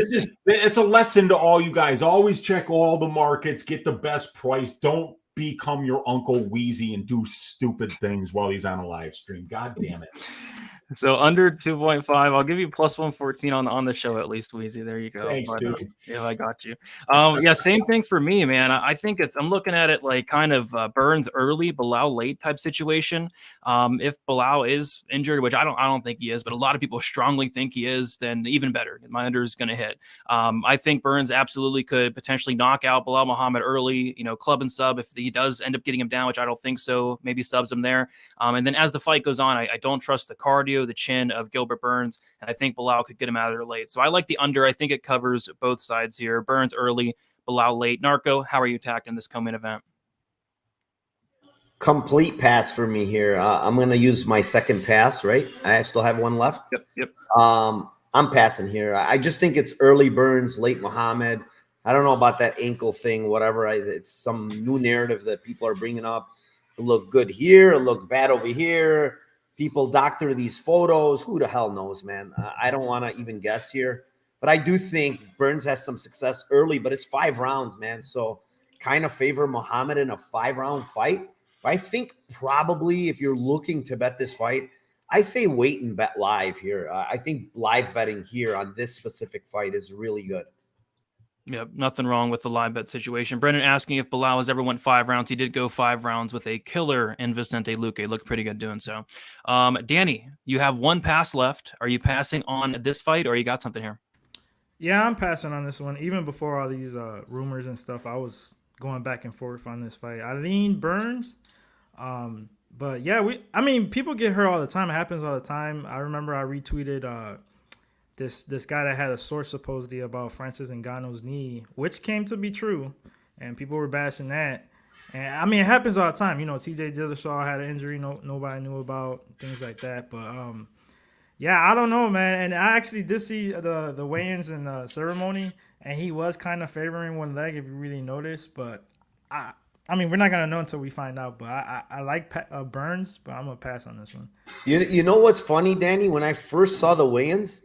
it's a lesson to all you guys. Always check all the markets, get the best price. Don't become your Uncle Wheezy and do stupid things while he's on a live stream. God damn it. So under 2.5, I'll give you plus 114 on the show at least, Wheezy. There you go. Thanks, dude. Yeah, I got you. Yeah, same thing for me, man. I think I'm looking at it like kind of Burns early, Belal late type situation. If Belal is injured, which I don't think he is, but a lot of people strongly think he is, then even better. My under is going to hit. I think Burns absolutely could potentially knock out Belal Muhammad early, club and sub if he does end up getting him down, which I don't think so. Maybe subs him there. And then as the fight goes on, I don't trust the cardio, the chin of Gilbert Burns, and I think Belal could get him out of there late. So I like the under. I think it covers both sides here. Burns early, Belal late. Narco, how are you attacking this co-main event? Complete pass for me here. I'm going to use my second pass, right? I still have one left. Yep. I'm passing here. I just think it's early Burns, late Muhammad. I don't know about that ankle thing, whatever. It's some new narrative that people are bringing up. It look good here, it look bad over here. People doctor these photos. Who the hell knows, man? I don't want to even guess here. But I do think Burns has some success early, but it's 5 rounds, man. So kind of favor Muhammad in a 5-round fight. But I think probably if you're looking to bet this fight, I say wait and bet live here. I think live betting here on this specific fight is really good. Yep, nothing wrong with the live bet situation. Brendan asking if Belal has ever went 5 rounds. He did go 5 rounds with a killer in Vicente Luque. Looked pretty good doing so. Danny, you have 1 pass left. Are you passing on this fight, or you got something here? Yeah, I'm passing on this one. Even before all these rumors and stuff, I was going back and forth on this fight. I lean Burns. But yeah, people get hurt all the time. It happens all the time. I remember I retweeted this guy that had a source supposedly about Francis Ngannou's knee, which came to be true, and people were bashing that. And it happens all the time. TJ Dillashaw had an injury nobody knew about, things like that. But yeah, I don't know, man. And I actually did see the weigh-ins and the ceremony, and he was kind of favoring one leg if you really notice. But we're not gonna know until we find out. But I like Burns, but I'm gonna pass on this one. You know what's funny, Danny? When I first saw the weigh-ins.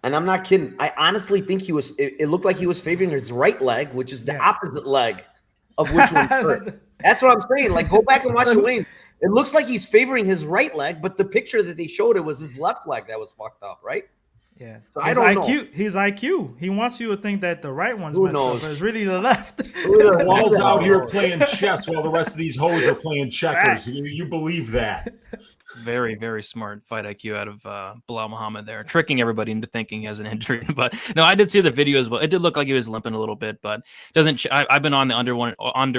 And I'm not kidding. I honestly think it looked like he was favoring his right leg, which is the opposite leg of which one hurt. That's what I'm saying. Like, go back and watch the weigh-ins. It looks like he's favoring his right leg, but the picture that they showed, it was his left leg that was fucked up, right? Yeah. So I don't know. His IQ. He wants you to think that the right one's messed up, but it's really the left. Walls out here playing chess while the rest of these hoes are playing checkers. You believe that? Very, very smart fight IQ out of Belal Muhammad there, tricking everybody into thinking he has an injury. But no, I did see the video as well. It did look like he was limping a little bit, but doesn't. I've been on the under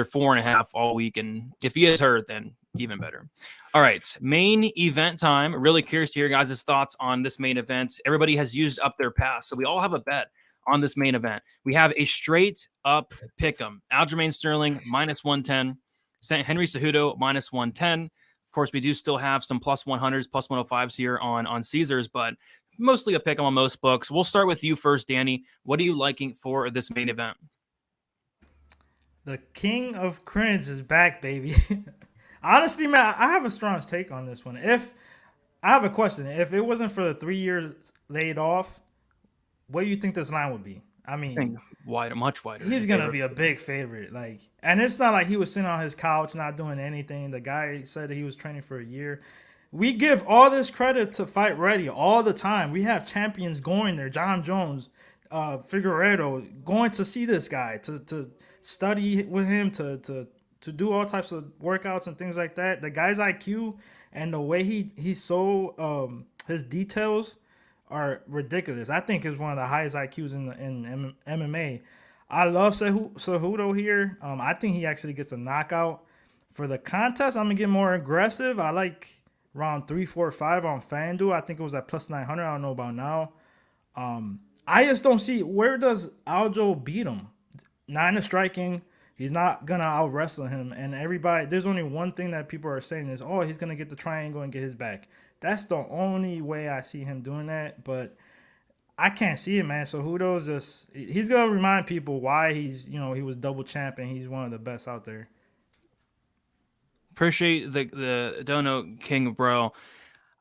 4.5 all week, and if he is hurt, then even better. All right, main event time. Really curious to hear guys' thoughts on this main event. Everybody has used up their pass, so we all have a bet on this main event. We have a straight up pick'em. Aljamain Sterling minus 110, Henry Cejudo minus 110. Of course, we do still have some plus 100s, plus 105s here on Caesars, but mostly a pick'em on most books. We'll start with you first, Danny. What are you liking for this main event? The king of cringe is back, baby. Honestly, man, I have a strong take on this one. I have a question. If it wasn't for the 3 years laid off, what do you think this line would be? I mean, much wider. He's gonna be a big favorite. Like, and it's not like he was sitting on his couch not doing anything. The guy said that he was training for a year. We give all this credit to Fight Ready all the time. We have champions going there. John Jones, Figueiredo, going to see this guy, to study with him, to do all types of workouts and things like that. The guy's IQ and the way he's so his details are ridiculous. I think is one of the highest IQs in MMA. I love Cejudo here. I think he actually gets a knockout. For the contest, I'm gonna get more aggressive. I like round 3, 4, 5 on FanDuel. I think it was at plus 900. I don't know about now. I just don't see, where does Aljo beat him? 9 is striking. He's not gonna out wrestle him. And everybody, there's only one thing that people are saying is, oh, he's gonna get the triangle and get his back. That's the only way I see him doing that. But I can't see it, man. So Cejudo's just, he's gonna remind people why he's, he was double champ and he's one of the best out there. Appreciate the Dono King, bro.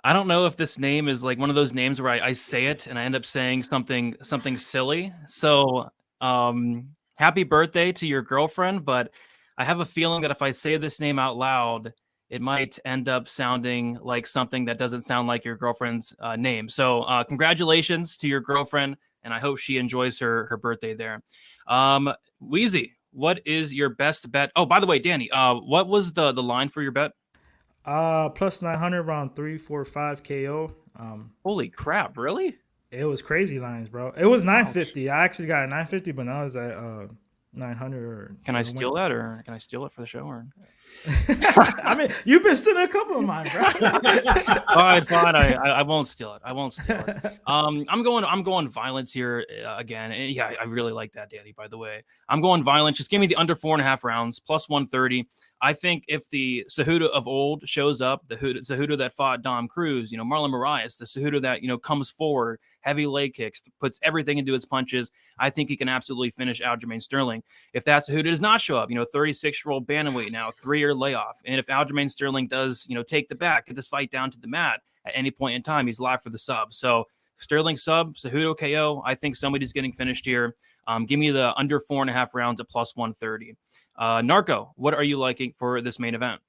I don't know if this name is like one of those names where I say it and I end up saying something silly. So happy birthday to your girlfriend, but I have a feeling that if I say this name out loud, it might end up sounding like something that doesn't sound like your girlfriend's name. So congratulations to your girlfriend, and I hope she enjoys her birthday there. Wheezy, what is your best bet? Oh, by the way, Danny, what was the line for your bet? Plus 900 round 3, 4, 5 KO. Holy crap, really? It was crazy lines, bro. It was 950. I actually got 950, but now it's at 900. Can I steal that, or can I steal it for the show? Or I mean, you've been stealing a couple of mine, bro. Fine. I won't steal it. I'm going violence here again. And yeah, I really like that, Danny. By the way, I'm going violence. Just give me the under 4.5 rounds plus 130. I think if the Cejudo of old shows up, the Cejudo that fought Dom Cruz, Marlon Moraes, the Cejudo that comes forward, heavy leg kicks, puts everything into his punches, I think he can absolutely finish Aljamain Sterling. If that Cejudo does not show up, 36-year-old bantamweight now, 3-year layoff, and if Aljamain Sterling does, take the back, get this fight down to the mat at any point in time, he's live for the sub. So Sterling sub, Cejudo KO. I think somebody's getting finished here. Give me the under 4.5 rounds at plus 130. Narco, what are you liking for this main event?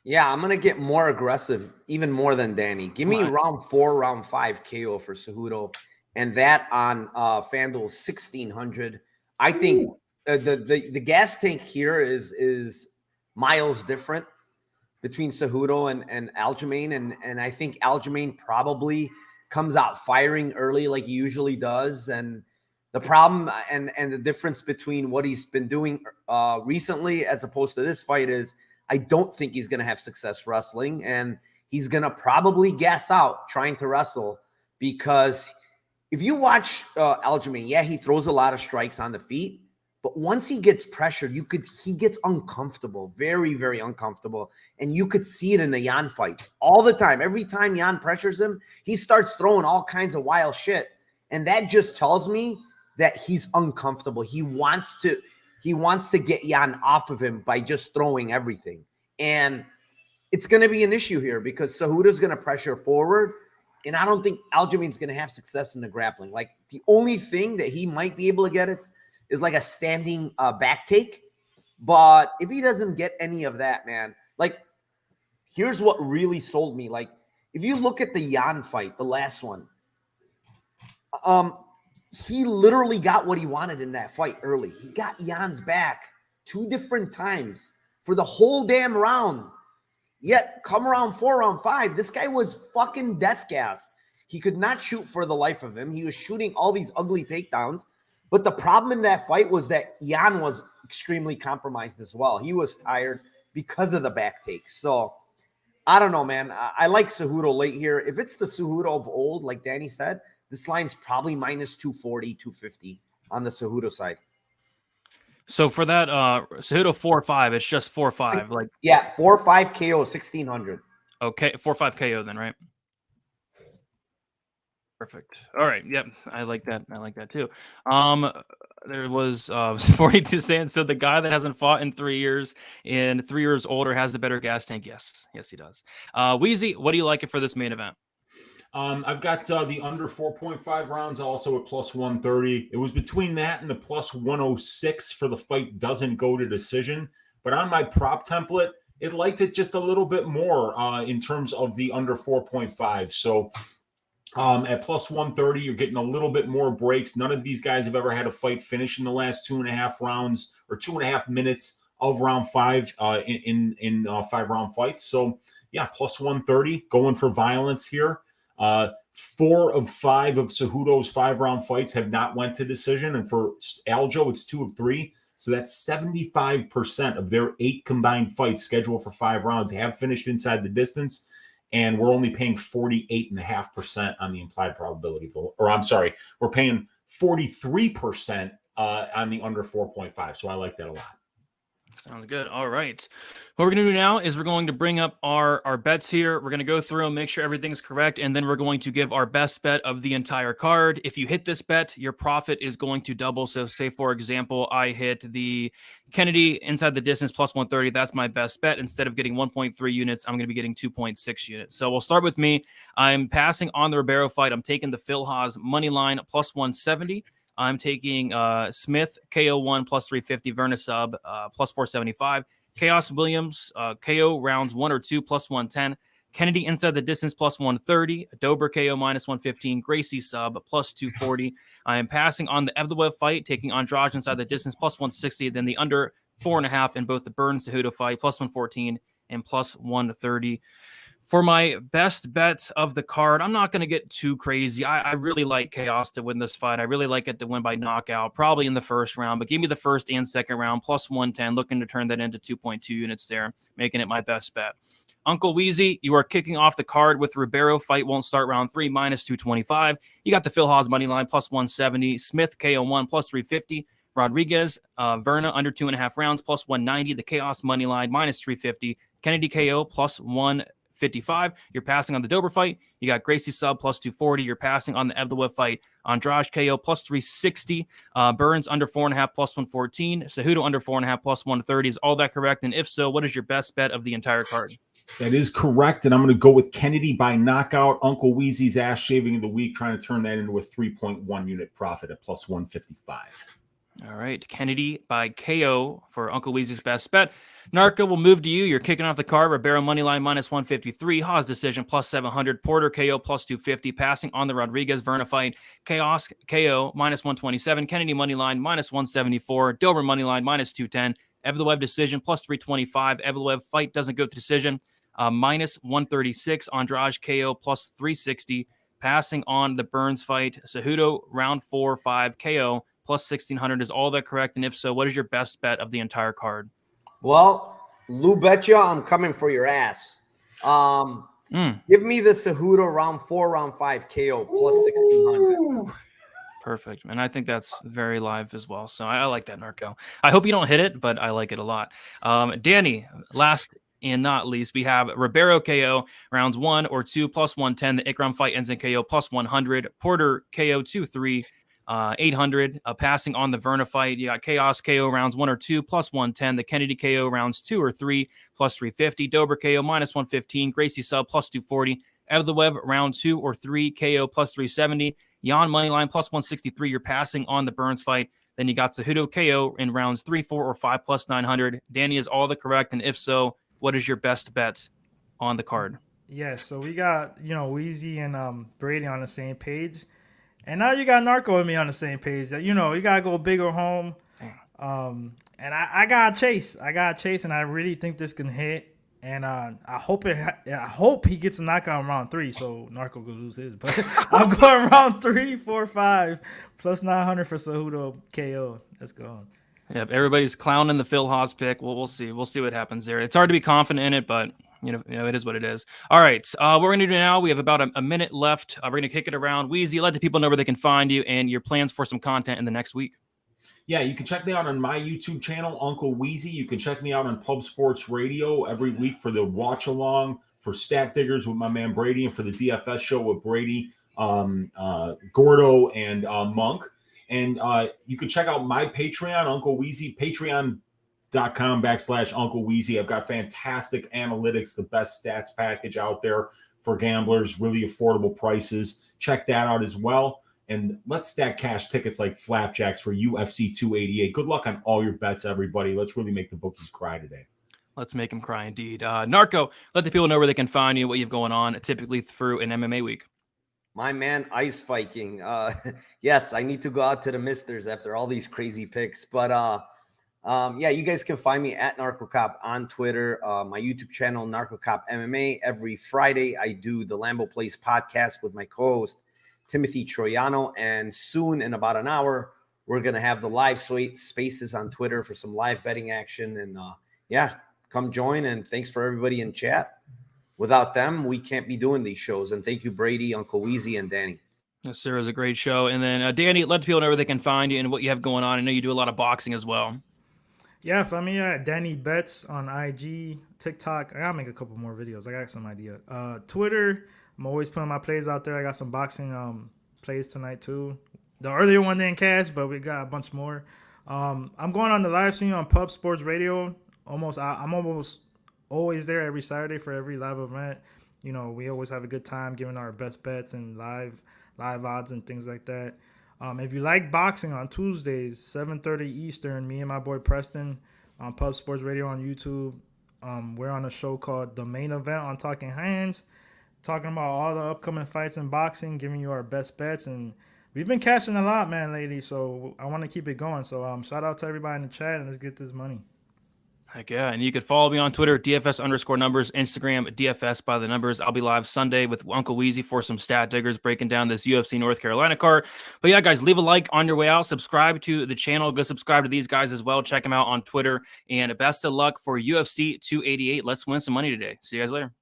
Yeah, I'm going to get more aggressive, even more than Danny. Give me round 4, round 5 KO for Cejudo, and that on FanDuel 1,600. I think the gas tank here is miles different between Cejudo and Aljamain, and I think Aljamain probably comes out firing early like he usually does, and the problem and the difference between what he's been doing recently as opposed to this fight is I don't think he's going to have success wrestling, and he's going to probably gas out trying to wrestle, because if you watch Aljamain, yeah, he throws a lot of strikes on the feet, but once he gets pressured, he gets uncomfortable, very, very uncomfortable, and you could see it in the Jan fights all the time. Every time Jan pressures him, he starts throwing all kinds of wild shit, and that just tells me that he's uncomfortable. He wants to get Jan off of him by just throwing everything. And it's going to be an issue here because Cejudo's going to pressure forward, and I don't think Aljamain's going to have success in the grappling. Like, the only thing that he might be able to get is like a standing back take. But if he doesn't get any of that, man, like, here's what really sold me. Like, if you look at the Jan fight, the last one, he literally got what he wanted in that fight early. He got Jan's back 2 different times for the whole damn round. Yet, come round 4, round 5, this guy was fucking death gassed. He could not shoot for the life of him. He was shooting all these ugly takedowns. But the problem in that fight was that Jan was extremely compromised as well. He was tired because of the back takes. So, I don't know, man. I like Cejudo late here. If it's the Cejudo of old, like Danny said, this line's probably minus 240, 250 on the Cejudo side. So for that Cejudo 4-5, it's just 4-5. Like, yeah, 4-5 KO, 1,600. Okay, 4-5 KO then, right? Perfect. All right. Yep. I like that. I like that too. There was 42 saying, so the guy that hasn't fought in 3 years and 3 years older has the better gas tank. Yes. Yes, he does. Wheezy, what do you like it for this main event? I've got the under 4.5 rounds also at plus 130. It was between that and the plus 106 for the fight doesn't go to decision. But on my prop template, it liked it just a little bit more in terms of the under 4.5. So at plus 130, you're getting a little bit more breaks. None of these guys have ever had a fight finish in the last 2.5 rounds or 2.5 minutes of round 5 in 5-round fights. So, yeah, plus 130, going for violence here. 4 of 5 of Cejudo's 5-round fights have not went to decision. And for Aljo, it's 2 of 3. So that's 75% of their 8 combined fights scheduled for 5 rounds have finished inside the distance. And we're only paying 48.5% on the implied probability. Or I'm sorry, we're paying 43% on the under 4.5. So I like that a lot. Sounds good. All right. What we're going to do now is we're going to bring up our bets here. We're going to go through and make sure everything's correct. And then we're going to give our best bet of the entire card. If you hit this bet, your profit is going to double. So say, for example, I hit the Kennedy inside the distance plus 130. That's my best bet. Instead of getting 1.3 units, I'm going to be getting 2.6 units. So we'll start with me. I'm passing on the Ribeiro fight. I'm taking the Phil Hawes money line plus 170. I'm taking Smith, KO1 plus 350, Verna sub plus 475, Chaos Williams, KO rounds 1 or 2 plus 110, Kennedy inside the distance plus 130, Dober KO minus 115, Gracie sub plus 240. I am passing on the Evloev fight, taking Andrade inside the distance plus 160, then the under 4.5 in both the Burns Cejudo fight plus 114 and plus 130. For my best bet of the card, I'm not going to get too crazy. I really like Chaos to win this fight. I really like it to win by knockout, probably in the first round, but give me the first and second round, plus 110, looking to turn that into 2.2 units there, making it my best bet. Uncle Weezy, you are kicking off the card with Ribeiro. Fight won't start round 3, minus 225. You got the Phil Hawes money line, plus 170. Smith, KO1, plus 350. Rodriguez, Verna, under 2.5 rounds, plus 190. The Chaos money line, minus 350. Kennedy KO, plus 155. You're passing on the Dober fight. You got Gracie sub plus 240. You're passing on the Evloev fight. Andrade KO plus 360. Burns under 4.5 plus 114. Cejudo under 4.5 plus 130. Is all that correct? And if so, what is your best bet of the entire card? That is correct. And I'm going to go with Kennedy by knockout. Uncle Weezy's ass shaving of the week, trying to turn that into a 3.1 unit profit at plus 155. All right. Kennedy by KO for Uncle Weezy's best bet. Narco, will move to you. You're kicking off the card. Ribeiro moneyline minus 153. Hawes decision plus 700. Porter KO plus 250. Passing on the Rodriguez Verna fight. Chaos KO minus 127. Kennedy moneyline minus 174. Dober moneyline minus 210. Evloev decision plus 325. Evloev fight doesn't go to decision. Minus 136. Andrade KO plus 360. Passing on the Burns fight. Cejudo round 4-5 KO plus 1600. Is all that correct? And if so, what is your best bet of the entire card? Well, Lou Betya, I'm coming for your ass. Give me the Cejudo round 4, round 5 KO plus 1600. Perfect. And I think that's very live as well. So I like that, Narco. I hope you don't hit it, but I like it a lot. Danny, last and not least, we have Ribeiro KO rounds 1 or 2 plus 110. The Ikram fight ends in KO plus 100. Porter KO 2-3. 800, passing on the Verna fight. You got Chaos KO rounds 1 or 2 plus 110. The Kennedy KO rounds 2 or 3 plus 350. Dober KO minus 115. Gracie sub plus 240. Evloev round 2 or 3 KO plus 370. Jan moneyline plus 163. You're passing on the Burns fight. Then you got Cejudo KO in rounds 3, 4, or 5 plus 900. Danny, is all the correct? And if so, what is your best bet on the card? Yes, so we got, Weezy and Brady on the same page. And now you got Narco and me on the same page. You got to go big or home. And I got Chase. And I really think this can hit. And I hope he gets a knockout in round 3, so Narco could lose his. But I'm going round 3, 4, 5, plus 900 for Cejudo KO. Let's go. Yep, everybody's clowning the Phil Hawes pick. We'll see. We'll see what happens there. It's hard to be confident in it, but it is what it is. All right. What we're going to do now, we have about a minute left. We're going to kick it around. Weezy, let the people know where they can find you and your plans for some content in the next week. Yeah, you can check me out on my YouTube channel, Uncle Weezy. You can check me out on Pub Sports Radio every week for the watch along, for Stat Diggers with my man Brady, and for the DFS show with Brady, Gordo, and Monk. And you can check out my Patreon, Uncle Weezy, patreon.com/Uncle Weezy. I've got fantastic analytics, the best stats package out there for gamblers, really affordable prices. Check that out as well. And let's stack cash tickets like flapjacks for UFC 288. Good luck on all your bets, everybody. Let's really make the bookies cry today. Let's make them cry indeed. Narco, let the people know where they can find you, what you've going on, typically through an MMA week. My man, Ice Viking. Yes, I need to go out to the misters after all these crazy picks. But yeah, you guys can find me at Narco Cop on Twitter. My YouTube channel, Narco Cop MMA. Every Friday, I do the Lambeau Place podcast with my co-host, Timothy Troiano. And soon, in about an hour, we're going to have the live spaces on Twitter for some live betting action. And yeah, come join. And thanks for everybody in chat. Without them, we can't be doing these shows. And thank you, Brady, Uncle Weezy, and Danny. Yes, sir. It was a great show. And then, Danny, let the people know where they can find you and what you have going on. I know you do a lot of boxing as well. Yeah, find me at Danny Betts on IG, TikTok. I got to make a couple more videos. I got some idea. Twitter, I'm always putting my plays out there. I got some boxing plays tonight, too. The earlier one didn't cash, but we got a bunch more. I'm going on the live stream on Pub Sports Radio. I'm almost always there every Saturday for every live event. You know, we always have a good time giving our best bets and live odds and things like that. If you like boxing, on Tuesdays, 7:30 Eastern, me and my boy Preston on Pub Sports Radio on YouTube, we're on a show called The Main Event on Talking Hands, talking about all the upcoming fights in boxing, giving you our best bets. And we've been cashing a lot, man, lately, so I want to keep it going. So shout out to everybody in the chat, and let's get this money. Heck yeah. And you can follow me on Twitter, DFS_numbers, Instagram, DFS by the numbers. I'll be live Sunday with Uncle Weezy for some stat diggers breaking down this UFC North Carolina card. But yeah, guys, leave a like on your way out. Subscribe to the channel. Go subscribe to these guys as well. Check them out on Twitter. And best of luck for UFC 288. Let's win some money today. See you guys later.